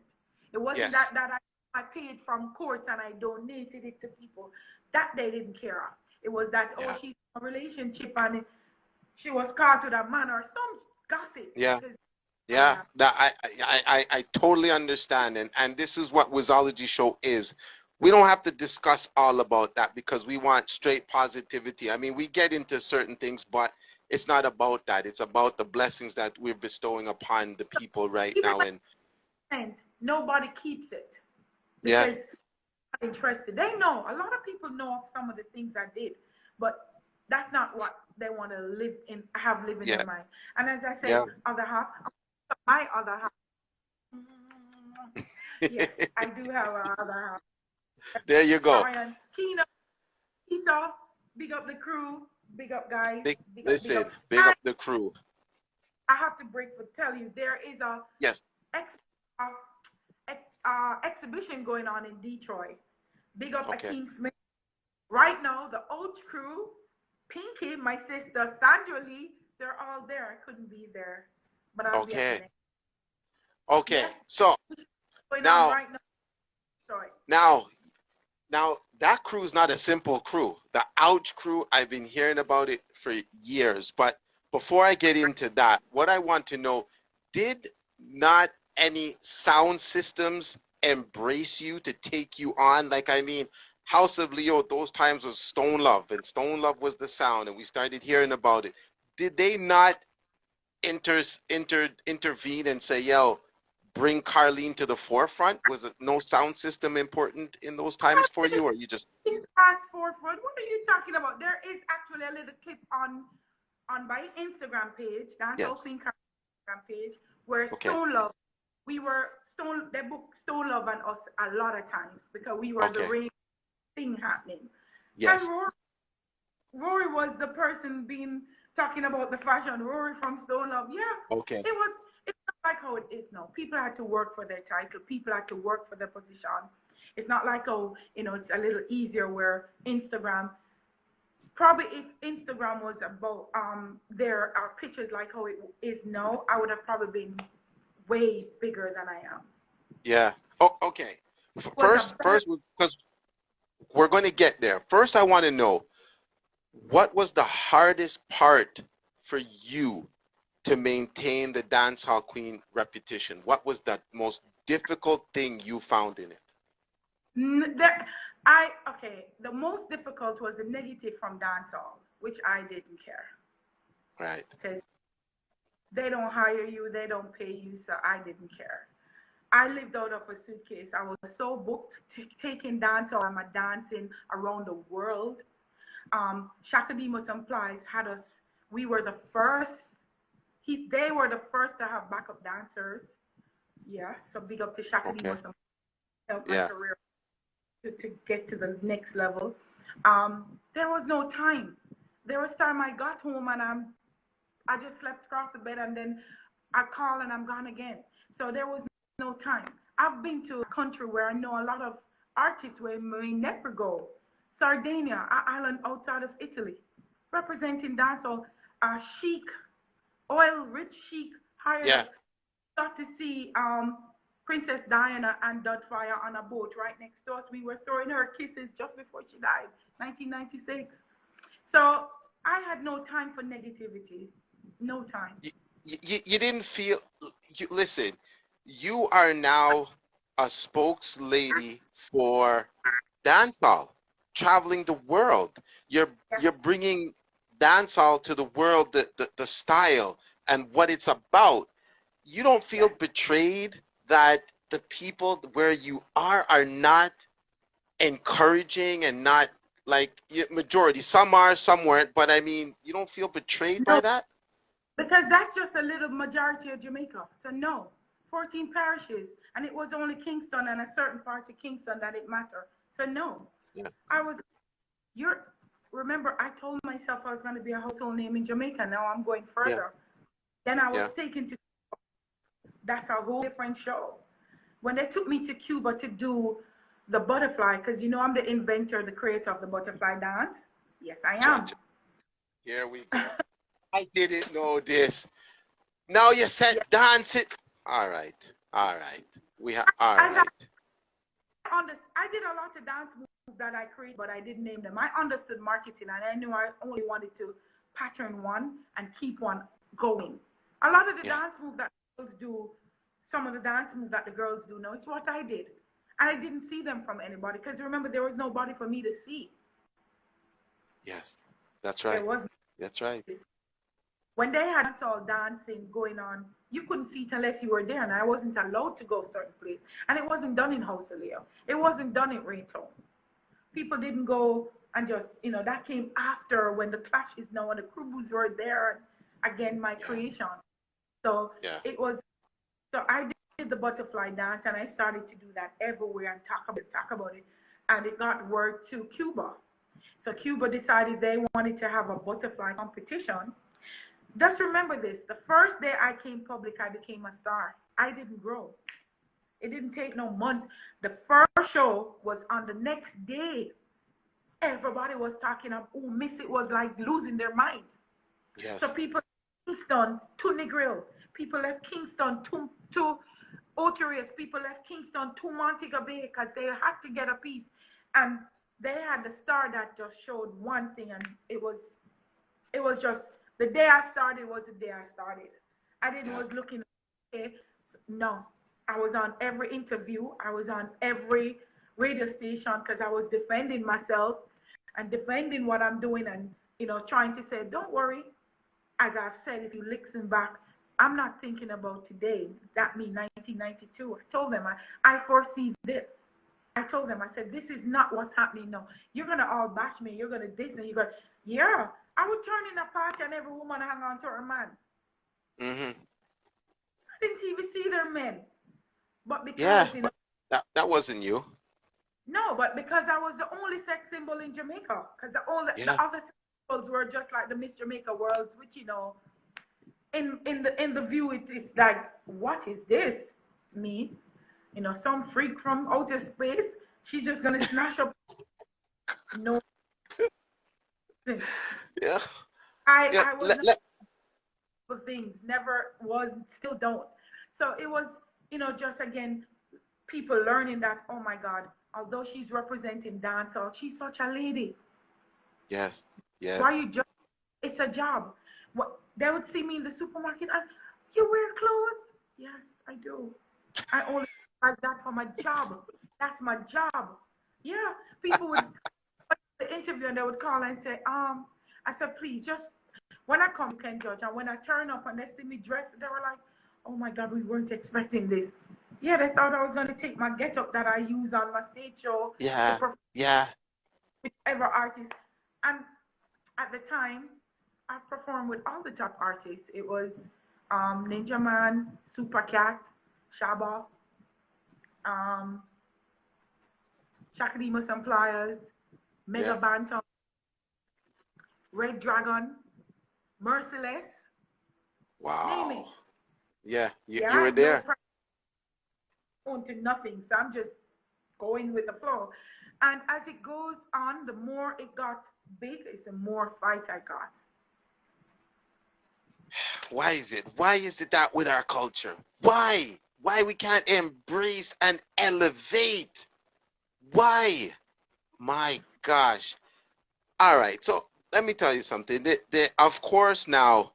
It wasn't Yes. that I paid from courts and I donated it to people. That they didn't care of. It was that, Yeah. she's in a relationship and she was caught with a man or some gossip. Yeah. Yeah, that I totally understand, and this is what Wizology Show is. We don't have to discuss all about that because we want straight positivity. I mean, we get into certain things, but it's not about that. It's about the blessings that we're bestowing upon the people right now. And nobody keeps it Yeah, because they're not interested. They know, a lot of people know of some of the things I did, but that's not what they want to have live in yeah, their mind. And as I said, yeah. other half, my other half. Yes, I do have another half. There you go. Brian, Kina, Keita, big up the crew, big up guys, big up, big Listen, up. big up the crew. I have to break for tell you there is a Yes. exhibition going on in Detroit. Big up Okay. Akeem Smith. Right now, the old crew, Pinky, my sister, Sandra Lee, they're all there. I couldn't be there, but I'll be at the next. Okay. Yes, So going now, on right now. Sorry. now that crew is not a simple crew. The Ouch crew, I've been hearing about it for years. But before I get into that, what I want to know, did not any sound systems embrace you to take you on? Like, I mean, House of Leo, those times was Stone Love, and Stone Love was the sound, and we started hearing about it. Did they not intervene and say, yo, bring Carlene to the forefront? Was it no sound system important in those times for you, or you just Fast forward. What are you talking about? There is actually a little clip on my Instagram page, Dancehall yes? Queen Instagram page, where Okay, Stone Love, they booked Stone Love and us a lot of times because we were the okay, ring thing happening. And yes, Rory was the person talking about the fashion. Rory from Stone Love, yeah, okay, it's not like how it is now. People had to work for their title. People had to work for their position. It's not like, it's a little easier where Instagram, probably if Instagram was about there are pictures like how it is now, I would have probably been way bigger than I am. yeah. Oh, okay. First, because we're going to get there. First, I want to know, what was the hardest part for you to maintain the dancehall queen reputation? What was the most difficult thing you found in it? The most difficult was the negative from dancehall, which I didn't care. Right. Because they don't hire you, they don't pay you, so I didn't care. I lived out of a suitcase. I was so booked taking dance, or I'm a dancing around the world. Shakadima Supplies had us. We were the first. They were the first to have backup dancers. Yeah, so big up to Shakadima Okay. Supplies. Helped my Yeah. career to get to the next level. There was no time. There was time I got home and I just slept across the bed, and then I call and I'm gone again. So there was no time. I've been to a country where I know a lot of artists where may never go. Sardinia, an island outside of Italy, representing dancehall. Chic, oil-rich Chic hired Yeah. us. Got to see Princess Diana and Doubtfire on a boat right next to us. We were throwing her kisses just before she died, 1996. So I had no time for negativity. No time. You didn't feel, listen, you are now a spokeslady for dancehall, traveling the world. You're bringing dancehall to the world, the style and what it's about. You don't feel betrayed that the people where you are not encouraging and not like majority. Some are, some weren't, but I mean, you don't feel betrayed by No, that? because that's just a little majority of Jamaica. So no, 14 parishes, and it was only Kingston and a certain part of Kingston that it mattered. So no, Yeah. I was. You're. Remember, I told myself I was going to be a household name in Jamaica. Now I'm going Yeah. further. Then I was Yeah. taken to. That's a whole different show. When they took me to Cuba to do the butterfly, because you know I'm the inventor, the creator of the butterfly dance. Yes, I am. Here we go. I didn't know this. Now you said Yeah. dance it. All right. All right. We have all As right. I did a lot of dance moves that I created, but I didn't name them. I understood marketing, and I knew I only wanted to pattern one and keep one going. A lot of the Yeah. dance moves that girls do, some of the dance moves that the girls do now, it's what I did. And I didn't see them from anybody, because remember, there was nobody for me to see. Yes. That's There right. was That's right. when they had all dancing going on, you couldn't see it unless you were there, and I wasn't allowed to go certain place. And it wasn't done in House of Leo. It wasn't done in Raytown. People didn't go and just, that came after when the clashes now and the crews were there. Again, my Yeah. creation. So Yeah. it was, so I did the butterfly dance, and I started to do that everywhere and talk about it. And it got word to Cuba. So Cuba decided they wanted to have a butterfly competition. Just remember this, the first day I came public, I became a star. I didn't grow. It didn't take no months. The first show was on the next day. Everybody was talking about, oh, Miss, it was like losing their minds. Yes. So people left Kingston to Negril. People left Kingston to Oterius. People left Kingston to Montego Bay because they had to get a piece. And they had the star that just showed one thing, and it was just the day I started was the day I started. I didn't was looking, okay, no. I was on every interview. I was on every radio station because I was defending myself and defending what I'm doing, and trying to say, don't worry. As I've said, if you listen back, I'm not thinking about today. That means 1992. I told them I foresee this. I told them, I said, this is not what's happening now. You're gonna all bash me. You're gonna this, and you're gonna, yeah. I would turn in a party and every woman hang on to her man. Mm-hmm. I didn't even see their men. But Yeah, because, but that wasn't you. no, but because I was the only sex symbol in Jamaica. Because the Yeah. other sex symbols were just like the Miss Jamaica Worlds, which, in the view, it's like, what is this? Me? Some freak from outer space. She's just going to snatch up. No. Yeah. Yeah. I was for things, never was, still don't. So it was, just again, people learning that, oh my God, although she's representing dancehall, she's such a lady. Yes. Yes. Why you just, it's a job. What they would see me in the supermarket and, you wear clothes? Yes, I do. I only like that for my job. That's my job. Yeah, people would the interview and they would call and say, I said, please, just when I come, you can judge. And when I turn up and they see me dressed, they were like, oh my God, we weren't expecting this. Yeah, they thought I was going to take my get up that I use on my stage show to Yeah, perform yeah, with whichever artist. And at the time, I performed with all the top artists. It was Ninja Man, Super Cat, Shaba, um, Shakadima and Pliers, Mega yeah. Bantam, Red Dragon, Merciless, name Wow. it. Yeah, Yeah, you I were have no there. pressure to nothing. So I'm just going with the flow. And as it goes on, the more it got big, it's the more fight I got. Why is it? Why is it that with our culture? Why? Why we can't embrace and elevate? Why? My gosh. All right. So let me tell you something. Of course, now,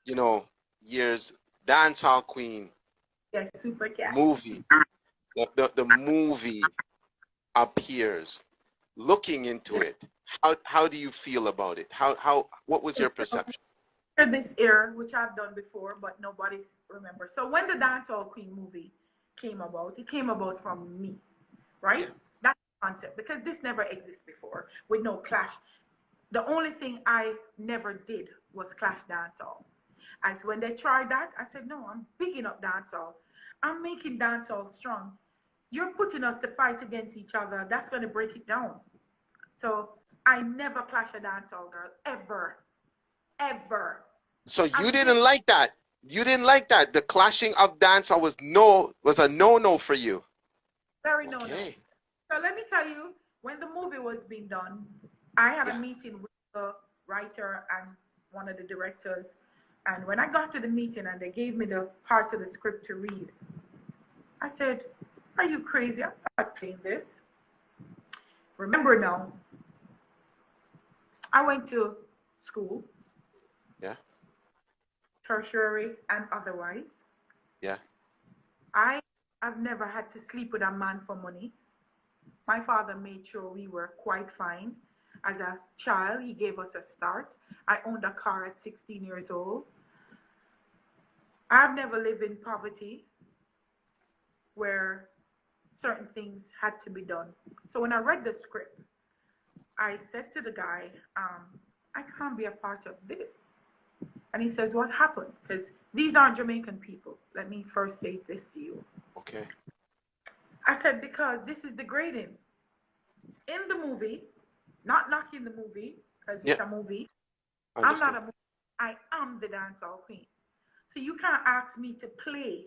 you know, years Dancehall Queen Yes, Super Cat. movie, the movie appears. Looking into it, how do you feel about it? What was your perception? This era, which I've done before, but nobody remembers. So when the Dancehall Queen movie came about, it came about from me, Yeah. right? That's the concept because this never existed before with no clash. The only thing I never did was clash dancehall. As when they tried that, I said, no, I'm picking up dancehall. I'm making dancehall strong. You're putting us to fight against each other. That's going to break it down. So I never clash a dancehall girl, ever, ever. So I you did didn't like that. You didn't like that. The clashing of dancehall was a no for you. very no. Okay. So let me tell you, when the movie was being done, I had a Yeah. meeting with the writer and one of the directors. And when I got to the meeting and they gave me the part of the script to read, I said, are you crazy? I'm not playing this. Remember now, I went to school, Yeah. tertiary and otherwise. Yeah. I have never had to sleep with a man for money. My father made sure we were quite fine. As a child, he gave us a start. I owned a car at 16 years old. I've never lived in poverty where certain things had to be done. So when I read the script, I said to the guy, I can't be a part of this. And he says, what happened? Because these aren't Jamaican people. Let me first say this to you. Okay. I said, because this is degrading. In the movie, not knocking the movie, because Yeah. it's a movie, I'm not Understood. a movie. I am the dancehall queen. So you can't ask me to play.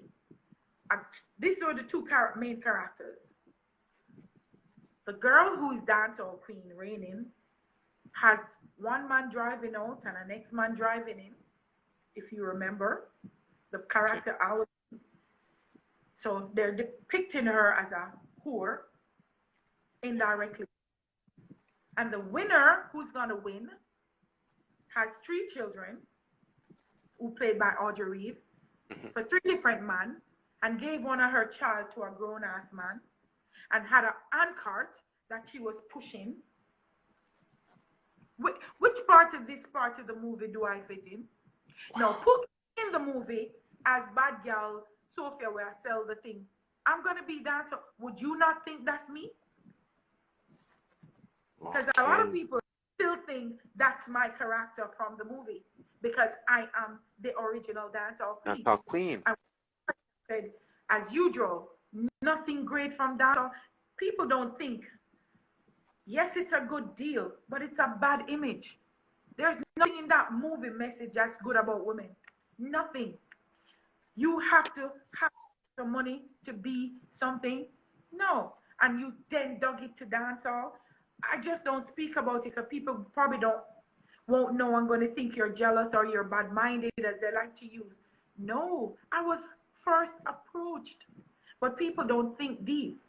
These are the two main characters. The girl who is dancehall queen reigning has one man driving out and an next man driving in, if you remember the character out. So they're depicting her as a whore indirectly. And the winner, who's going to win, has three children, who played by Audrey Reed, for three different men, and gave one of her child to a grown-ass man, and had an handcart that she was pushing. Which part of this part of the movie do I fit in? Now, put in the movie as bad girl Sophia where I sell the thing. I'm going to be that. Would you not think that's me? Because a lot of Okay. people still think that's my character from the movie because I am the original dancehall queen. Dancehall Queen. I said, as usual, nothing great from dancehall. People don't think, yes, it's a good deal, but it's a bad image. There's nothing in that movie message that's good about women. Nothing. You have to have some money to be something. No. And you then dug it to dancehall. I just don't speak about it because people probably won't know. I'm going to think you're jealous or you're bad-minded as they like to use. No, I was first approached, but people don't think deep.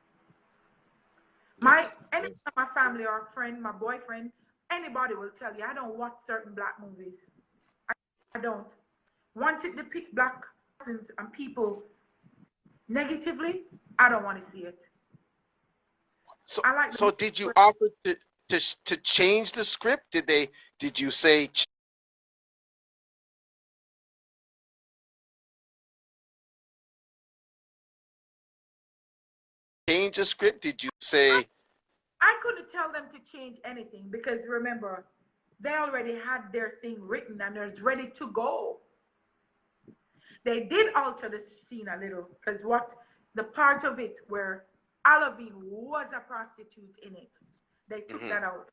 Yes. Any Yes. of my family or friend, my boyfriend, anybody will tell you I don't watch certain black movies. I don't. Once it depicts black persons and people negatively, I don't want to see it. So I like so did you offer to change the script? Did you say change the script? Did you say? I couldn't tell them to change anything because remember, they already had their thing written and it's ready to go. They did alter the scene a little because what the part of it where Alavine was a prostitute in it, they took that out.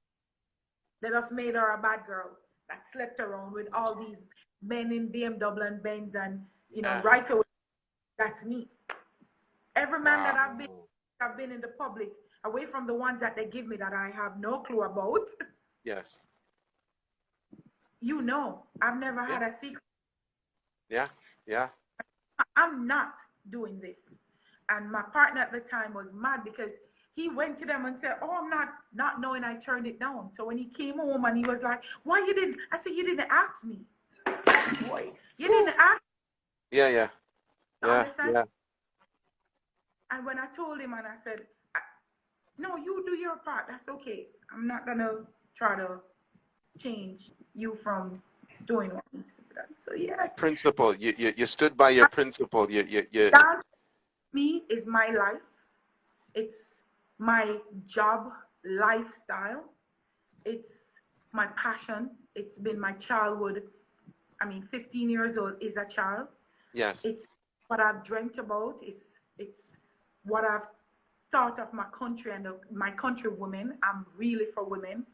They just made her a bad girl that slept around with all these men in BMW and Benz and right away, that's me. Every man that I've been in the public, away from the ones that they give me that I have no clue about. Yes. I've never had a secret. Yeah, yeah. I'm not doing this. And my partner at the time was mad because he went to them and said, oh, I'm not knowing I turned it down. So when he came home and he was like, why you didn't? I said, you didn't ask me. Boy, you didn't ask me. Yeah. And when I told him and I said, no, you do your part. That's okay. I'm not going to try to change you from doing what needs to be done. So yeah. Principle. You stood by your principle. You. That me is my life. It's my job lifestyle. It's my passion. It's been my childhood. 15 years old is a child. Yes. It's what I've dreamt about. It's what I've thought of my country and my country women. I'm really for women.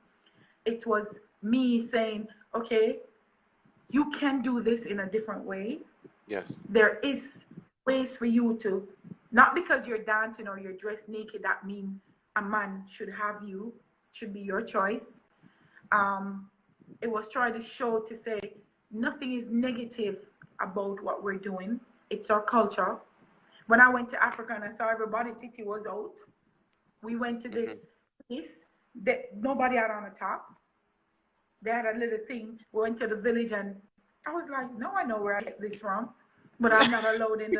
It was me saying, okay, you can do this in a different way. Yes. There is ways for you to, not because you're dancing or you're dressed naked, that means a man should have you, should be your choice. It was trying to show, to say, nothing is negative about what we're doing. It's our culture. When I went to Africa and I saw everybody, Titi was out. We went to this place that nobody had on the top. They had a little thing. We went to the village and I was like, no, I know where I get this from, but I'm not allowed in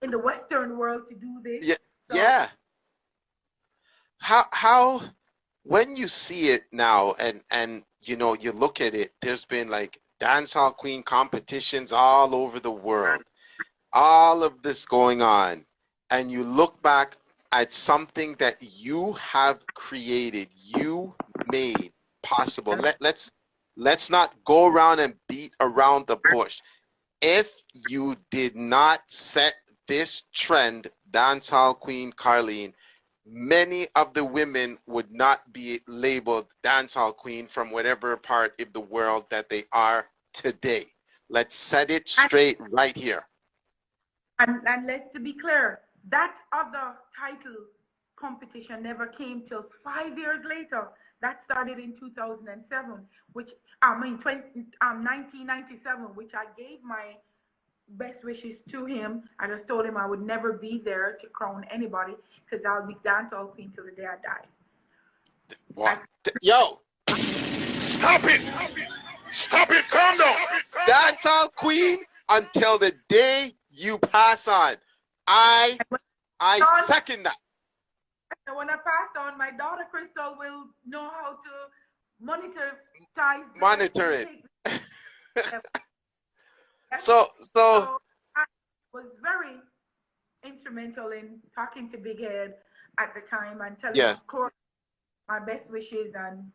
the Western world to do this. Yeah. So, yeah. How when you see it now and you look at it, there's been like dancehall queen competitions all over the world, all of this going on, and you look back at something that you have created, you made possible. Let's not go around and beat around the bush. If you did not set this trend, dancehall queen Carlene, many of the women would not be labeled dancehall queen from whatever part of the world that they are today. Let's set it straight right here. And let's to be clear, that other title competition never came till 5 years later. That started in 2007, 1997, which I gave my best wishes to him. I just told him I would never be there to crown anybody because I'll be dancehall queen till the day I die. What? Yo! Stop it! Stop it! Calm down! Dancehall queen until the day you pass on. I second that. And when I pass on, my daughter Crystal will know how to monitor it. So I was very instrumental in talking to Big Head at the time and telling him, of course, my best wishes and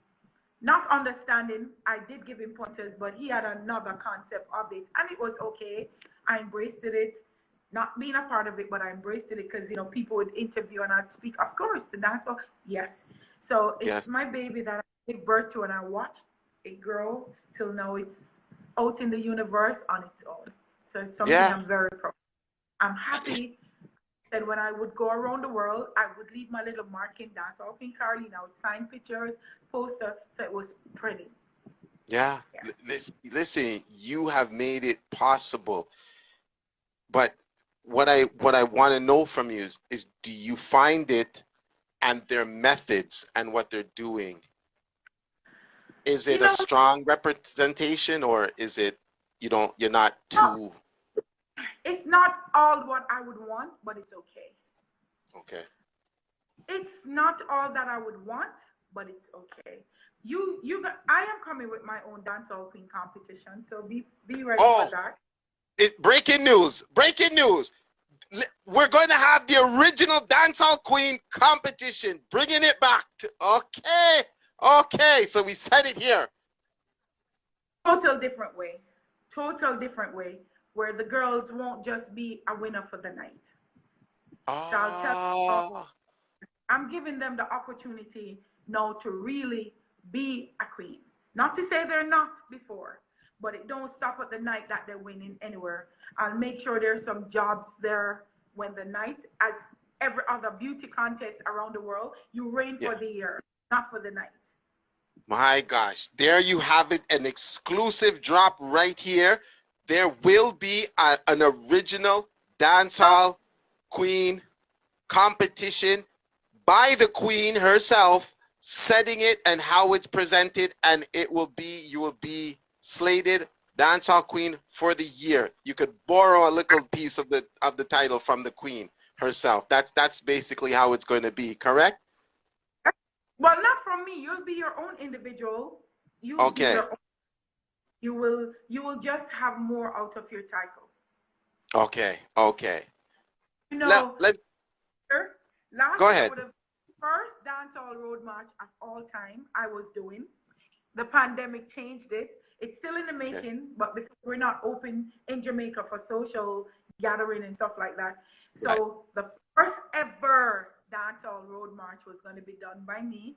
not understanding. I did give him pointers, but he had another concept of it, and it was okay. I embraced it, not being a part of it, but I embraced it because people would interview and I'd speak. Of course, the dancehall, yes. So it's my baby that I gave birth to, and I watched it grow till now. It's out in the universe on its own. So it's something I'm very proud of. I'm happy that when I would go around the world, I would leave my little mark in dancehall queen Carlene. I would sign pictures, poster, so it was pretty. Yeah. Listen, you have made it possible. But what I want to know from you is do you find it and their methods and what they're doing, is it a strong representation, or is it you're not too? It's not all what I would want, but it's okay. Okay. It's not all that I would want, but it's okay. I am coming with my own dancehall queen competition, so be ready for that. Breaking news! Breaking news! we're going to have the original Dancehall Queen competition, bringing it back to, okay, so we said it here. Total different way, where the girls won't just be a winner for the night. So I'll tell you, I'm giving them the opportunity now to really be a queen. Not to say they're not before, but it don't stop at the night that they're winning anywhere. I'll make sure there's some jobs there when the night, as every other beauty contest around the world, you reign for the year, not for the night. My gosh, there you have it, an exclusive drop right here. There will be an original Dancehall Queen competition by the Queen herself, setting it and how it's presented, and it will be, you will be slated Dancehall Queen for the year. You could borrow a little piece of the title from the Queen herself. That's basically how it's going to be, correct? Well, not from me. You'll be your own individual. You'll be your own. You will just have more out of your title. Okay. You know, last go ahead. Year, the first dancehall road march of all time I was doing. The pandemic changed it. It's still in the making, but because we're not open in Jamaica for social gathering and stuff like that. So the first ever dancehall road march was going to be done by me.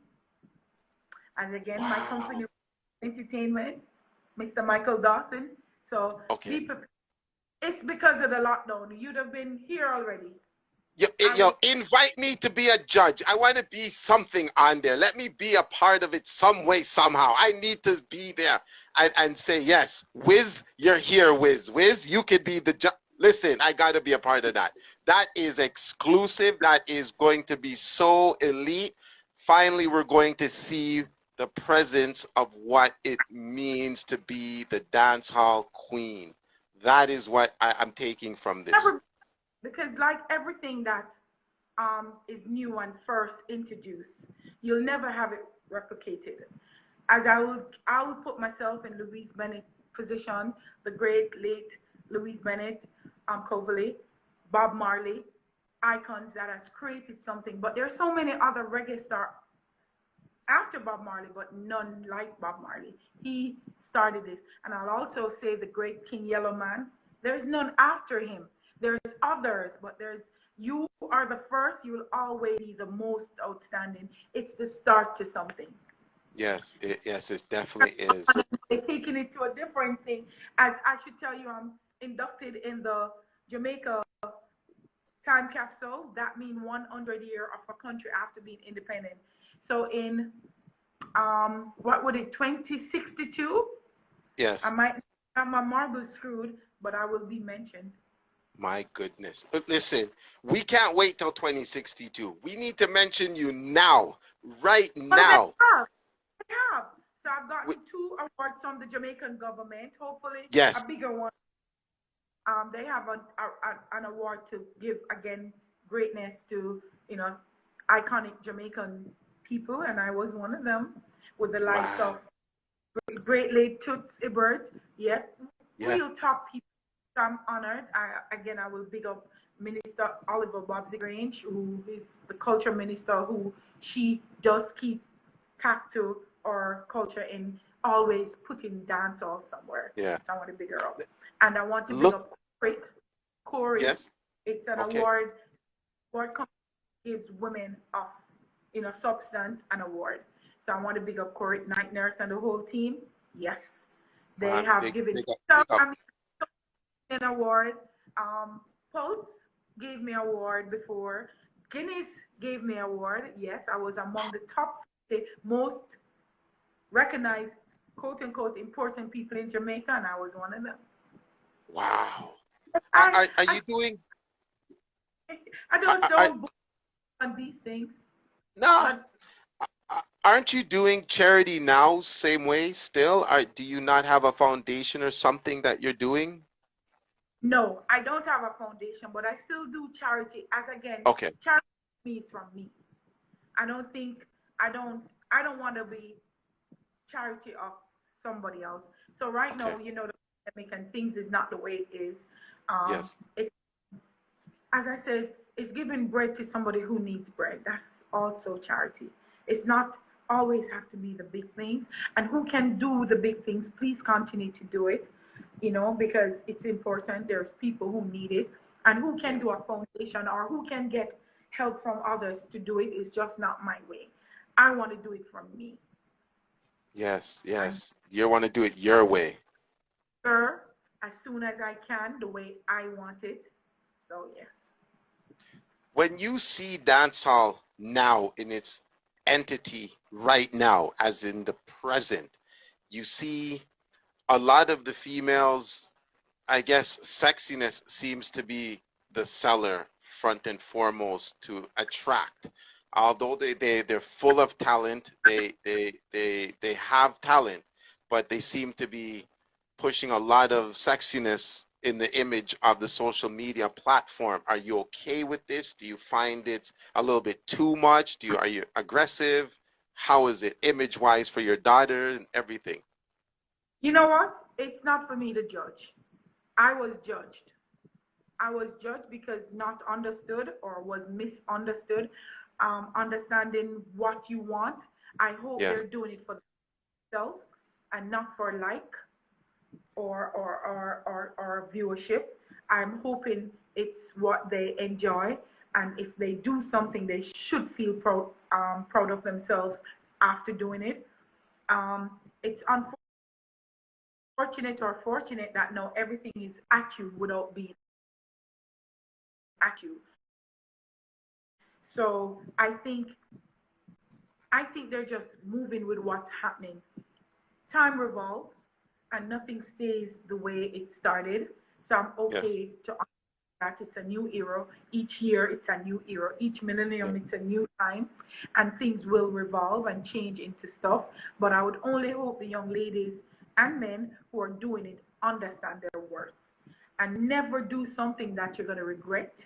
And again, my company, Entertainment, Mr. Michael Dawson. So it's because of the lockdown. You'd have been here already. Yo, invite me to be a judge. I want to be something on there. Let me be a part of it some way, somehow. I need to be there and say, yes, Wiz, you're here, Wiz. Wiz, you could be the judge. Listen, I got to be a part of that. That is exclusive. That is going to be so elite. Finally, we're going to see the presence of what it means to be the dancehall queen. That is what I'm taking from this. Because like everything that is new and first introduced, you'll never have it replicated. As I would put myself in Louise Bennett's position, the great late Louise Bennett, Coverley, Bob Marley, icons that has created something. But there's so many other reggae stars after Bob Marley, but none like Bob Marley. He started this. And I'll also say the great King Yellow Man. There's none after him. There's others, but you are the first. You will always be the most outstanding. It's the start to something. Yes, it definitely is. They're taking it to a different thing. As I should tell you, I'm inducted in the Jamaica time capsule. That means 100 years of a country after being independent. So in what would it, 2062? Yes. I might have my marbles screwed, but I will be mentioned. My goodness. But listen, we can't wait till 2062. We need to mention you now, right now. They have. So I've gotten 2 awards from the Jamaican government, hopefully a bigger one. They have an award to give, again, greatness to, iconic Jamaican people, and I was one of them, with the likes of great late Toots Ebert. Real top people. So I'm honored. I will big up Minister Oliver Bobsy Grange, who is the culture minister, who she does keep tack to our culture in always putting dancehall somewhere. So I want to big her up. And I want to big up Corey. It's an award. Award gives women of substance an award. So I want to big up Corey, Night Nurse, and the whole team. Yes, they have given an award. Pulse gave me an award before. Guinness gave me an award. Yes, I was among the top 50 most recognized, quote unquote, important people in Jamaica, and I was one of them. Wow. Are you doing? I don't on these things. No. Aren't you doing charity now same way still? Do you not have a foundation or something that you're doing? No, I don't have a foundation, but I still do charity. As again, charity is from me. I don't want to be charity of somebody else. So right now, the pandemic and things is not the way it is. as I said, it's giving bread to somebody who needs bread. That's also charity. It's not always have to be the big things. And who can do the big things, please continue to do it, because it's important. There's people who need it. And who can Yeah. do a foundation or who can get help from others to do it is just not my way. I want to do it from me. Yes, And yes. You want to do it your way. sure, as soon as I can, the way I want it. So yes. When you see dancehall now in its entity right now, as in the present, you see a lot of the females, I guess sexiness seems to be the seller front and foremost to attract. Although they're full of talent, they have talent, but they seem to be pushing a lot of sexiness in the image of the social media platform. Are you okay with this? Do you find it a little bit too much? Are you aggressive? How is it image wise for your daughter and everything? You know what? It's not for me to judge. I was judged. I was judged because not understood or was misunderstood. Understanding what you want. I hope they're Yes. doing it for themselves and not for like or viewership. I'm hoping it's what they enjoy, and if they do something, they should feel proud of themselves after doing it. It's unfortunate or fortunate that now everything is at you without being at you. So I think they're just moving with what's happening. Time revolves and nothing stays the way it started. So I'm Yes. okay to that it's a new era. Each year it's a new era. Each Yeah. millennium it's a new time, and things will revolve and change into stuff. But I would only hope the young ladies and men who are doing it understand their worth and never do something that you're going to regret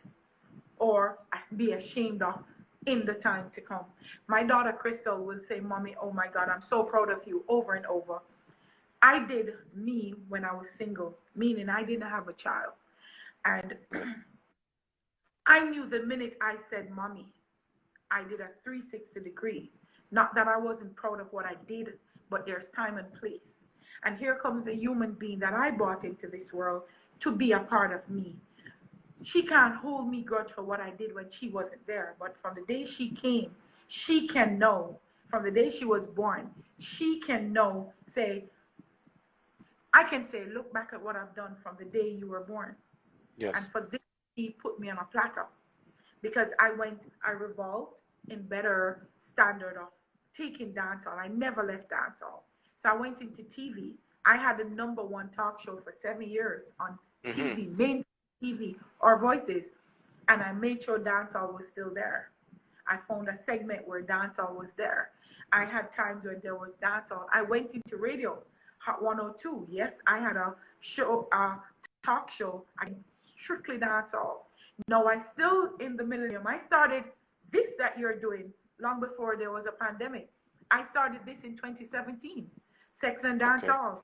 or be ashamed of in the time to come. My daughter Crystal will say, Mommy, oh my God, I'm so proud of you over and over. I did me when I was single, meaning I didn't have a child. And Yeah. I knew the minute I said, Mommy, I did a 360-degree. Not that I wasn't proud of what I did, but there's time and place. And here comes a human being that I brought into this world to be a part of me. She can't hold me grudge for what I did when she wasn't there. But from the day she came, she can know. From the day she was born, she can know, say, I can say, look back at what I've done from the day you were born. And Yes. for this, he put me on a platter because I revolved in better standard of taking dancehall. I never left dancehall. So I went into TV. I had the number one talk show for 7 years on Mm-hmm. TV, main TV, or Voices, and I made sure dancehall was still there. I found a segment where dancehall was there. I had times when there was dancehall. I went into radio, Hot 102. Yes, I had a show, talk show, strictly dancehall. No, I still in the millennium. I started this that you're doing long before there was a pandemic. I started this in 2017, Sex and Okay. Dancehall,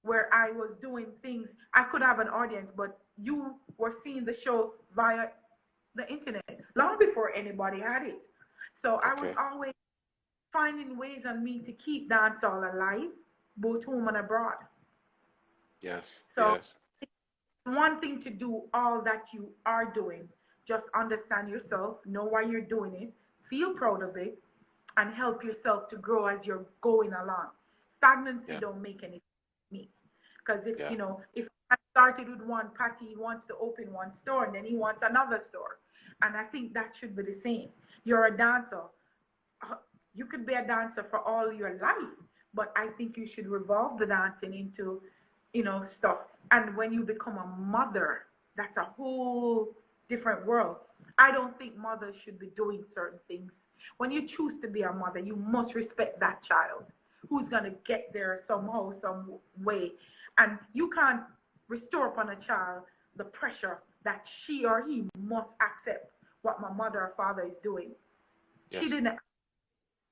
where I was doing things. I could have an audience, but you were seeing the show via the internet long before anybody had it. So I was Okay. always finding ways on me to keep dancehall alive, both home and abroad. Yes. So Yes. one thing to do all that you are doing. Just understand yourself, know why you're doing it, feel proud of it, and help yourself to grow as you're going along. Stagnancy Yeah. don't make any me. Because if Yeah. if I started with one party, he wants to open one store and then he wants another store. And I think that should be the same. You're a dancer. uh, you could be a dancer for all your life, but I think you should revolve the dancing into, stuff. And when you become a mother, that's a whole different world. I don't think mothers should be doing certain things. When you choose to be a mother, you must respect that child who's going to get there somehow, some way. And you can't restore upon a child the pressure that she or he must accept what my mother or father is doing. She Yes. didn't,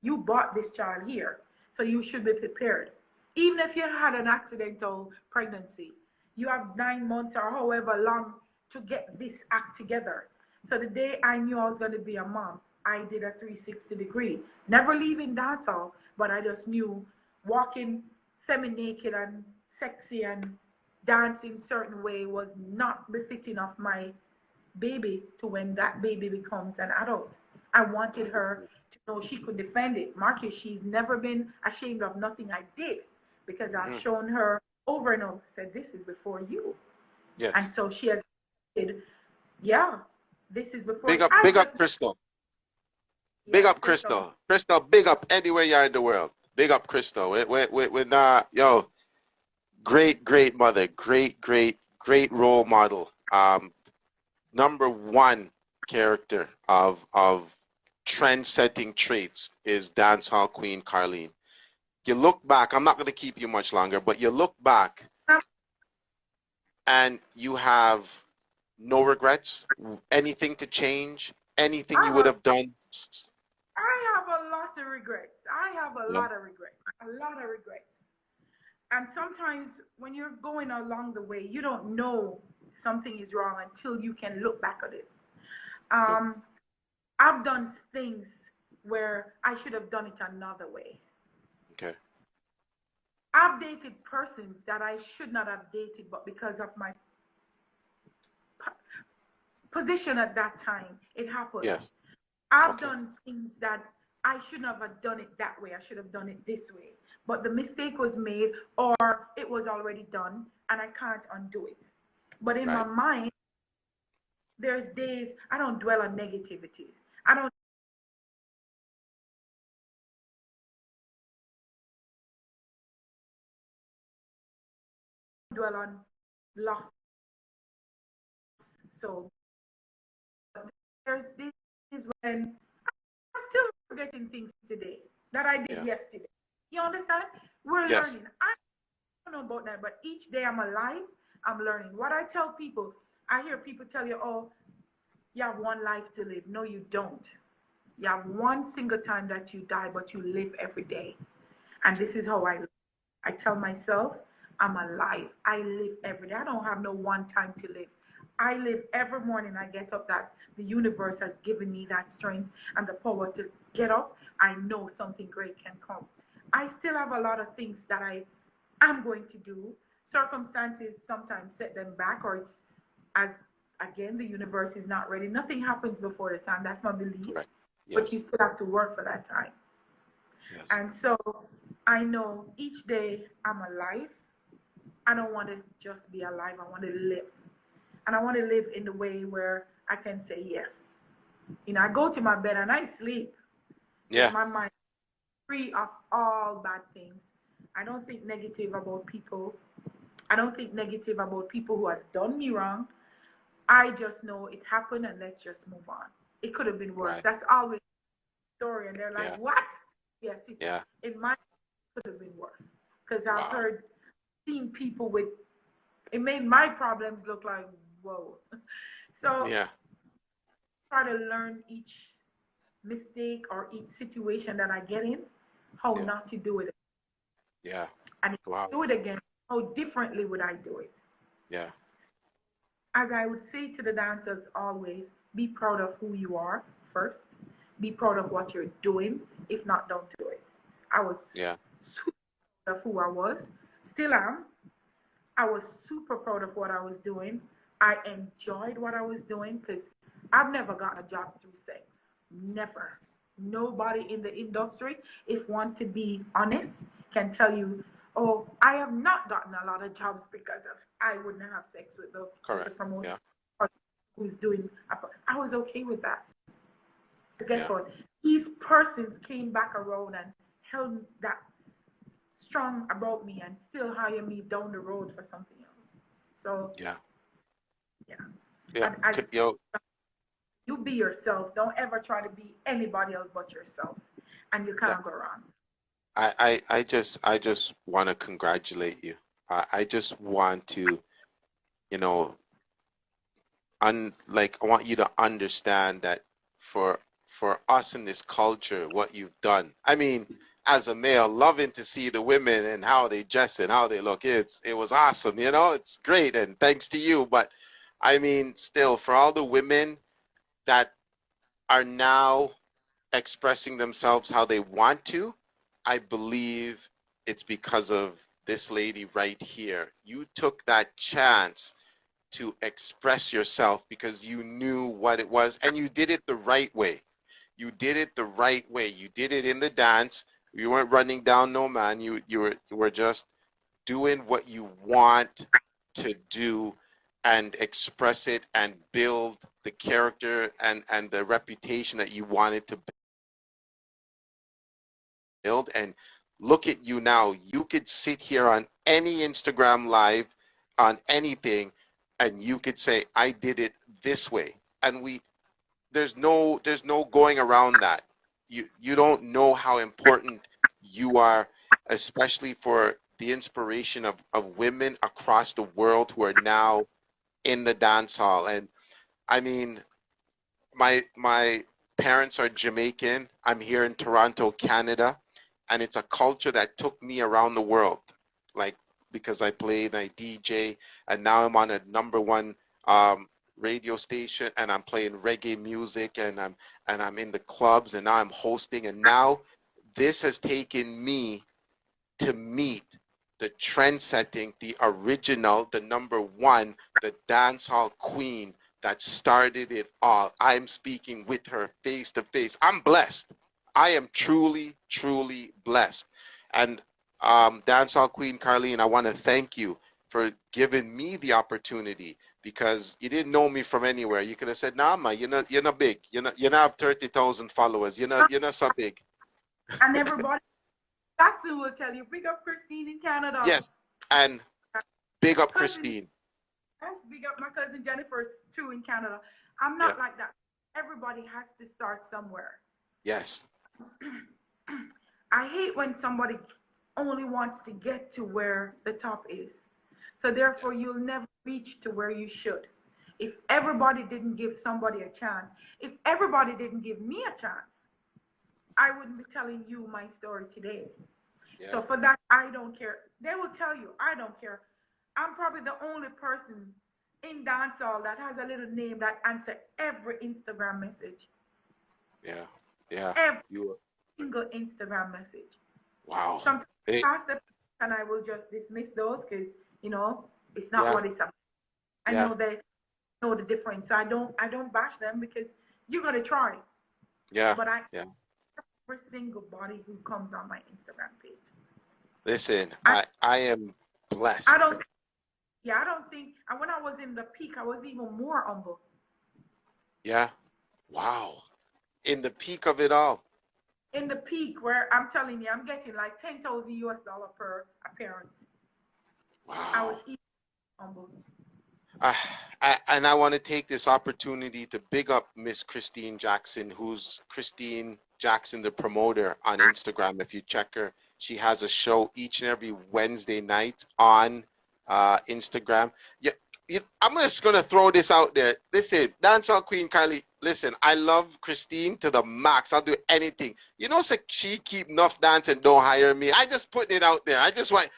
you bought this child here, so you should be prepared. Even if you had an accidental pregnancy, you have 9 months or however long to get this act together. So the day I knew I was going to be a mom, I did a 360 degree. Never leaving dancehall, but I just knew walking semi-naked and sexy and dancing certain way was not befitting of my baby to when that baby becomes an adult. I wanted her to know she could defend it. Marcus, she's never been ashamed of nothing I did because I've shown her over and over, said, this is before you. Yes. And so she has said, yeah, this is before Big up, you. big up, Crystal. Big up, Crystal. Crystal, big up anywhere you are in the world. Big up, Crystal. We're not, yo, great mother, great role model. Number one character of trend-setting traits is dancehall queen Carlene. You look back, I'm not going to keep you much longer, but you look back and you have no regrets, anything to change, anything you would have done. I have a lot of regrets. I have a lot of regrets. And sometimes when you're going along the way, you don't know something is wrong until you can look back at it. I've done things where I should have done it another way. Okay. I've dated persons that I should not have dated, but because of my position at that time, it happened. Yes. I've done things that I shouldn't have done it that way. I should have done it this way. But the mistake was made or it was already done and I can't undo it. But in my mind, there's days I don't dwell on negativity. I don't dwell on loss. So there's days when I'm still forgetting things today that I did yesterday. You understand? We're learning. I don't know about that, but each day I'm alive, I'm learning. What I tell people, I hear people tell you, oh, you have one life to live. No, you don't. You have one single time that you die, but you live every day. And this is how I live. I tell myself, I'm alive. I live every day. I don't have no one time to live. I live every morning. I get up that the universe has given me that strength and the power to get up. I know something great can come. I still have a lot of things that I am going to do. Circumstances sometimes set them back, or it's as again, the universe is not ready. Nothing happens before the time. That's my belief. Right. Yes. But you still have to work for that time. Yes. And so I know each day I'm alive. I don't want to just be alive. I want to live. And I want to live in the way where I can say yes. You know, I go to my bed and I sleep. Yeah. My mind is free of all bad things. I don't think negative about people. I don't think negative about people who has done me wrong. I just know it happened and let's just move on. It could have been worse. Right. That's always the story. And they're like, what? Yes, it might could have been worse. Because I've seen people with, it made my problems look like, whoa. So try to learn each mistake or each situation that I get in, how not to do it again. Yeah. And if I do it again, how differently would I do it? Yeah. As I would say to the dancers always, be proud of who you are first. Be proud of what you're doing. If not, don't do it. I was super proud of who I was. Still am. I was super proud of what I was doing. I enjoyed what I was doing because I've never gotten a job through sex. Never. Nobody in the industry, if one to be honest, can tell you, oh, I have not gotten a lot of jobs because of I wouldn't have sex with the promoter who's doing. I was okay with that. Guess what? These persons came back around and held that strong about me and still hire me down the road for something else. So you be yourself. Don't ever try to be anybody else but yourself, and you can't go wrong. I just want to congratulate you. I just want to, you know, I want you to understand that for us in this culture, what you've done. I mean, as a male, loving to see the women and how they dress and how they look. It was awesome, you know. It's great, and thanks to you. But I mean, still, for all the women that are now expressing themselves how they want to, I believe it's because of this lady right here. You took that chance to express yourself because you knew what it was, and you did it the right way. You did it the right way. You did it in the dance. You weren't running down no man. You were just doing what you want to do and express it and build the character and the reputation that you wanted to build. And look at you now. You could sit here on any Instagram live on anything and you could say, I did it this way. And there's no going around that. You don't know how important you are, especially for the inspiration of women across the world who are now in the dance hall. And I mean, my parents are Jamaican. I'm here in Toronto, Canada, and it's a culture that took me around the world. Like, because I played, I DJ, and now I'm on a #1 radio station, and I'm playing reggae music, and I'm in the clubs, and now I'm hosting, and now this has taken me to meet the trend setting, the original, the #1, the dancehall queen that started it all. I'm speaking with her face to face. I'm blessed. I am truly, truly blessed. And dancehall queen Carlene, I want to thank you for giving me the opportunity, because you didn't know me from anywhere. You could have said, "Nah, ma, you're not big. You not have 30,000 followers. You're not so big." And everybody, Jackson will tell you, big up Christine in Canada. Yes, and big up Cousin, Christine. yes, big up my cousin Jennifer too in Canada. I'm Yeah. not like that. Everybody has to start somewhere. Yes. I hate when somebody only wants to get to where the top is. So therefore, you'll never reach to where you should. If everybody didn't give somebody a chance, if everybody didn't give me a chance, I wouldn't be telling you my story today. Yeah. So for that, I don't care. They will tell you, I don't care. I'm probably the only person in dancehall that has a little name that answer every Instagram message. Yeah. Yeah. Every You. single Instagram message. Wow. Sometimes Hey. past the and I will just dismiss those because it's not Yeah. what it's about. I Yeah. know they know the difference. I don't bash them because you're gonna try. Yeah. But Yeah. every single body who comes on my Instagram page. Listen, I I am blessed. I don't I don't think, and when I was in the peak, I was even more humble. Yeah. Wow. In the peak of it all. In the peak where I'm telling you, I'm getting like $10,000 per appearance. I was Wow. even humble. And I want to take this opportunity to big up Miss Christine Jackson, who's Christine Jackson, the promoter on Instagram. If you check her, she has a show each and every Wednesday night on Instagram. Yeah, I'm just gonna throw this out there. Listen, dancehall queen Carly. Listen, I love Christine to the max. I'll do anything. So she keep enough dance and don't hire me. I just putting it out there. I just want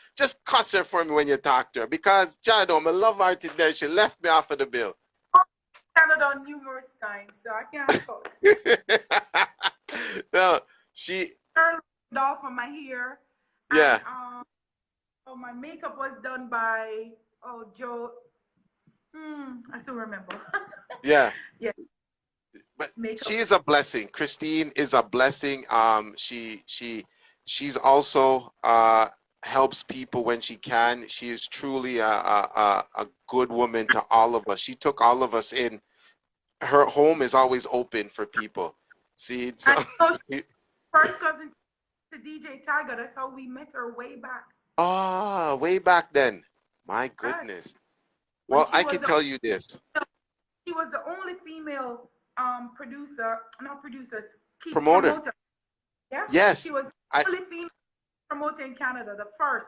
cuss her for me when you talk to her, because Jado, I love her today. She left me off of the bill. Canada numerous times, so I can't fuss. No, she. Turned off on my hair. Yeah. And, my makeup was done by Joe. I still remember. Yeah. Yeah. But Makeup. she is a blessing. Christine is a blessing. She's also helps people when she can. She is truly a good woman to all of us. She took all of us in. Her home is always open for people. See, so First cousin to DJ Tiger. That's how we met her way back. way back then. My goodness. Well, I can tell you this. She was the only female producer, not producers, Promoter. Yeah. Yes. She was the only female promoter in Canada, the first.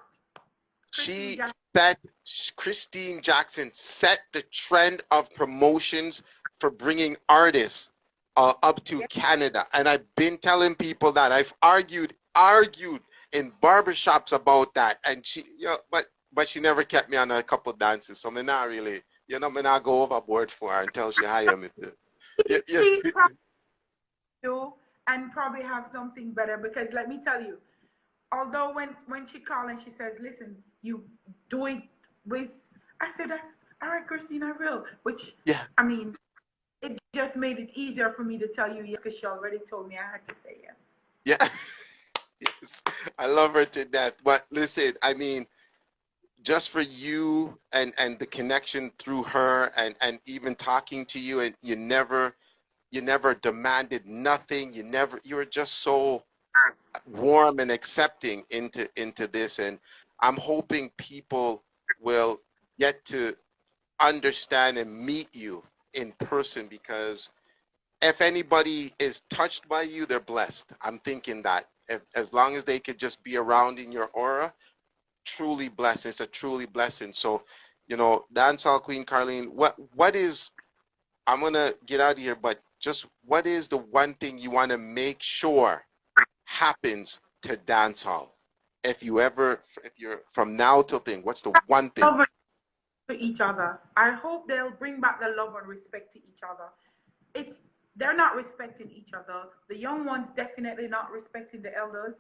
Christine Jackson set the trend of promotions for bringing artists up to Canada. And I've been telling people that. I've argued in barbershops about that. And she, but she never kept me on a couple dances. So I'm not really You know, me not go overboard for her until she hire me. Yeah, yeah. She probably do and probably have something better because let me tell you, although when she called and she says, listen, you do it with, I said, that's all right, Christine, I will. Which, Yeah. I mean, it just made it easier for me to tell you yes because she already told me I had to say yes. Yeah. Yes. I love her to death. But listen, I mean, just for you and the connection through her and even talking to you, and you never demanded nothing. You were just so warm and accepting into this, and I'm hoping people will get to understand and meet you in person, because if anybody is touched by you, they're blessed. I'm thinking that as long as they could just be around in your aura, truly blessed. It's a truly blessing. So, you know, dancehall queen Carlene, what is, I'm gonna get out of here, but just what is the one thing you want to make sure happens to dancehall? If you're from now till thing, what's the one thing? Love to each other. I hope they'll bring back the love and respect to each other. It's they're not respecting each other. The young ones definitely not respecting the elders,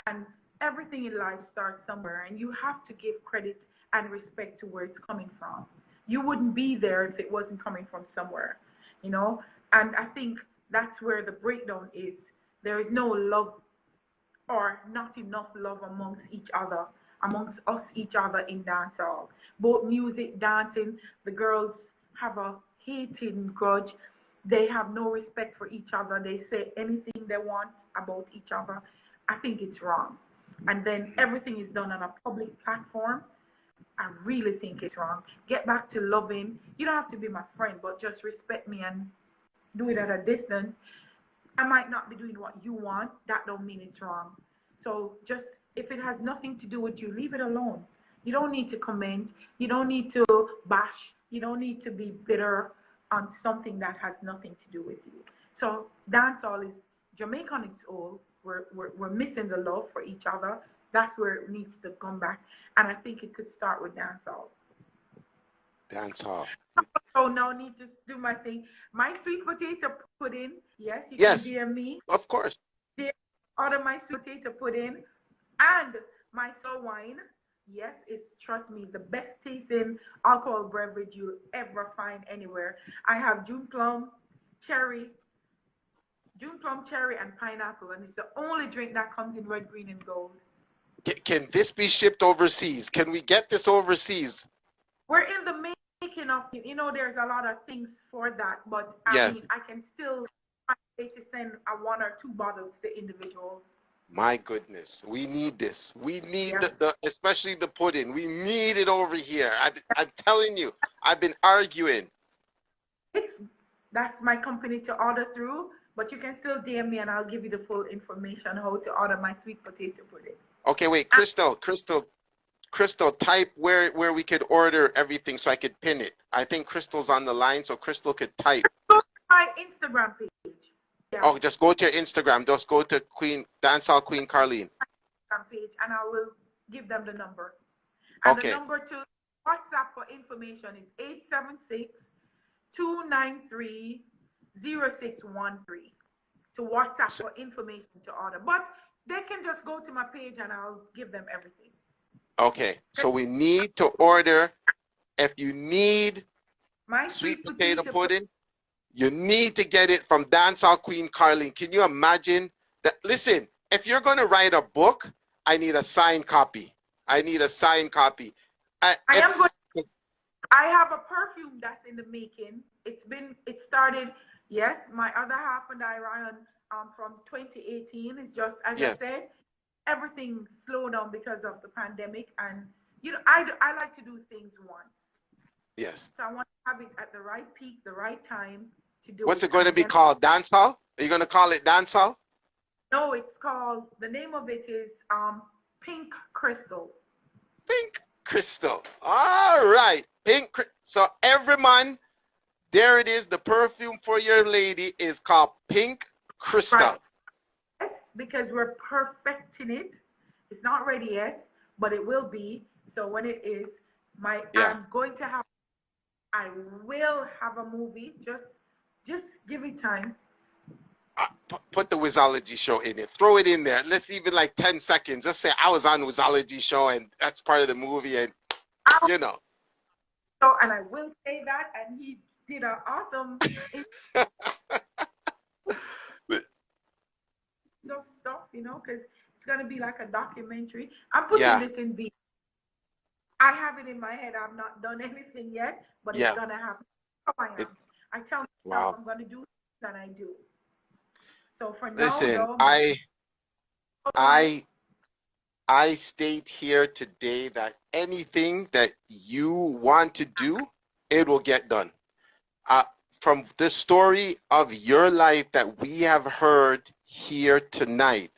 and everything in life starts somewhere, and you have to give credit and respect to where it's coming from. You wouldn't be there if it wasn't coming from somewhere, you know. And I think that's where the breakdown is. There is no love or not enough love amongst each other, amongst us each other in dancehall. Both music, dancing, the girls have a hating grudge. They have no respect for each other. They say anything they want about each other. I think it's wrong. And then everything is done on a public platform. I really think it's wrong. Get back to loving. You don't have to be my friend, but just respect me and do it at a distance. I might not be doing what you want. That don't mean it's wrong. So just if it has nothing to do with you, leave it alone. You don't need to comment. You don't need to bash. You don't need to be bitter on something that has nothing to do with you. So dancehall is Jamaica on its own. We're missing the love for each other. That's where it needs to come back. And I think it could start with dancehall. Dancehall. Oh, no need to do my thing. My sweet potato pudding. Yes, you can Yes, DM me. of course. Order my sweet potato pudding and my sour wine. Yes, it's, trust me, the best tasting alcohol beverage you'll ever find anywhere. I have June plum, cherry, and pineapple, and it's the only drink that comes in red, green, and gold. Can this be shipped overseas? Can we get this overseas? We're in the making of it. You know, there's a lot of things for that, but I Yes. mean, I can still find a way to send a 1 or 2 bottles to individuals. My goodness, we need this. We need Yes. the especially the pudding. We need it over here. I'm telling you, I've been arguing. That's my company to order through, but you can still DM me and I'll give you the full information how to order my sweet potato pudding. Okay, wait, Crystal, type where we could order everything so I could pin it. I think Crystal's on the line, so Crystal could type. Go to my Instagram page. Yeah. Oh, just go to your Instagram. Just go to Dancehall Queen Carlene. Page, and I will give them the number. And Okay. the number to WhatsApp for information is 876-293-0613 to WhatsApp for information to order. But they can just go to my page and I'll give them everything. Okay, so we need to order. If you need my sweet potato pudding, you need to get it from Dancehall Queen Carlene. Can you imagine that? Listen, if you're going to write a book, I need a signed copy. I need a signed copy. I have a perfume that's in the making. It started, yes, my other half and I ran from 2018. It's just, as I said, everything slowed down because of the pandemic. And, you know, I like to do things once. Yes. So I want to have it at the right peak, the right time to do it. What's it going to be called? Dancehall? Are you going to call it Dancehall? No, it's called, the name of it is Pink Crystal. Pink Crystal. All right. So every man, there it is. The perfume for your lady is called Pink Crystal. Right. Because we're perfecting it. It's not ready yet, but it will be. So when it is, I'm going to have I will have a movie. Just give it time. Put the Wizology show in it. Throw it in there. Let's even like 10 seconds. Just say I was on Wizology show and that's part of the movie, and you know. So, and I will say that, and he did an awesome stuff, you know, because it's gonna be like a documentary. I'm putting this in B. I have it in my head. I've not done anything yet, but it's gonna happen. Oh, I am. I tell myself I'm gonna do it, and I do. So for listen, now, I state here today that anything that you want to do, it will get done. From the story of your life that we have heard here tonight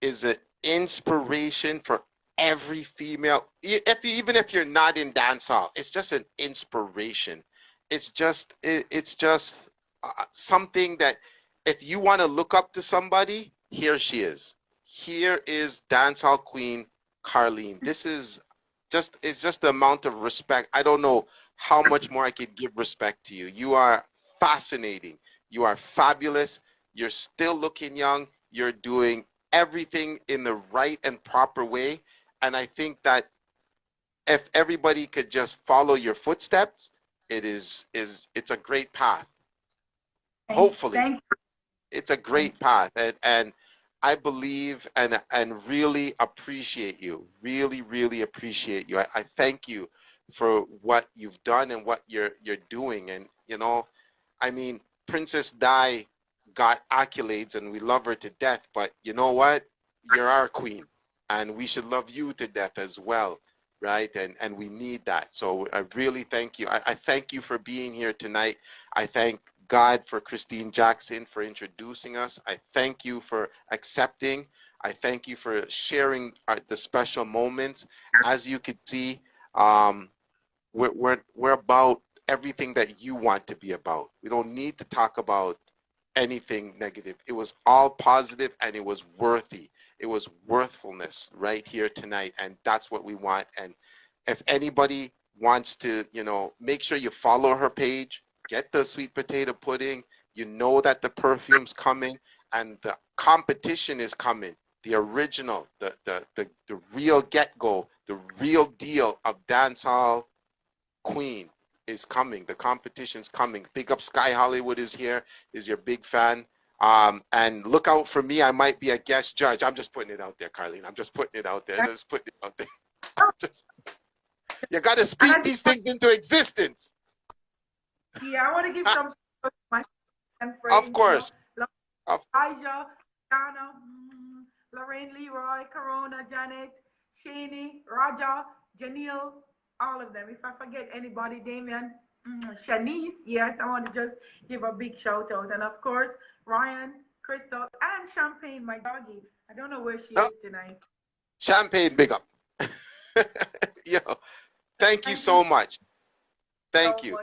is an inspiration for every female. Even if you're not in dancehall, it's just an inspiration. It's just something that if you want to look up to somebody, here she is. Here is dancehall queen Carlene. This is it's just the amount of respect. I don't know how much more I could give respect to you. You are fascinating. You are fabulous. You're still looking young. You're doing everything in the right and proper way. And I think that if everybody could just follow your footsteps, it's a great path. Hopefully, it's a great path. And I believe and really appreciate you. Really, really appreciate you. I thank you for what you've done and what you're doing. And you know, I mean, Princess Di got accolades and we love her to death, but you know what? You're our queen and we should love you to death as well, right? And we need that. So I really thank you. I thank you for being here tonight. I thank God for Christine Jackson for introducing us. I thank you for accepting. I thank you for sharing the special moments. As you could see, we're about everything that you want to be about. We don't need to talk about anything negative. It was all positive and it was worthy. It was worthfulness right here tonight, and that's what we want. And if anybody wants to, you know, make sure you follow her page, get the sweet potato pudding. You know that the perfume's coming and the competition is coming. The original, the real get-go, the real deal of dancehall queen is coming. The competition's coming. Big up Sky Hollywood is here, is your big fan. And look out for me. I might be a guest judge. I'm just putting it out there, Carlene. I'm just putting it out there. Just putting it out there. You got to speak these things into existence. Yeah, I want to give some to my friends. Of course. You know, Elijah, Donna, Lorraine, Leroy, Corona, Janet, Shani, Raja, Janelle, all of them. If I forget anybody, Damien, Shanice, yes, I want to just give a big shout out. And of course, Ryan, Crystal, and Champagne, my doggy. I don't know where she is tonight. Champagne, big up. Yo, thank you so much. Thank you.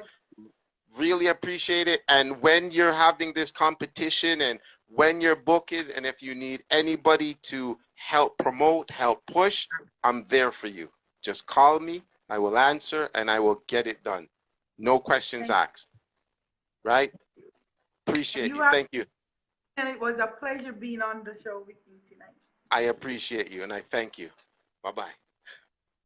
Really appreciate it. And when you're having this competition and when you're booking, and if you need anybody to help promote, help push, I'm there for you. Just call me. I will answer and I will get it done. No questions asked. Right? Appreciate you. Thank you. And it was a pleasure being on the show with you tonight. I appreciate you and I thank you. Bye-bye.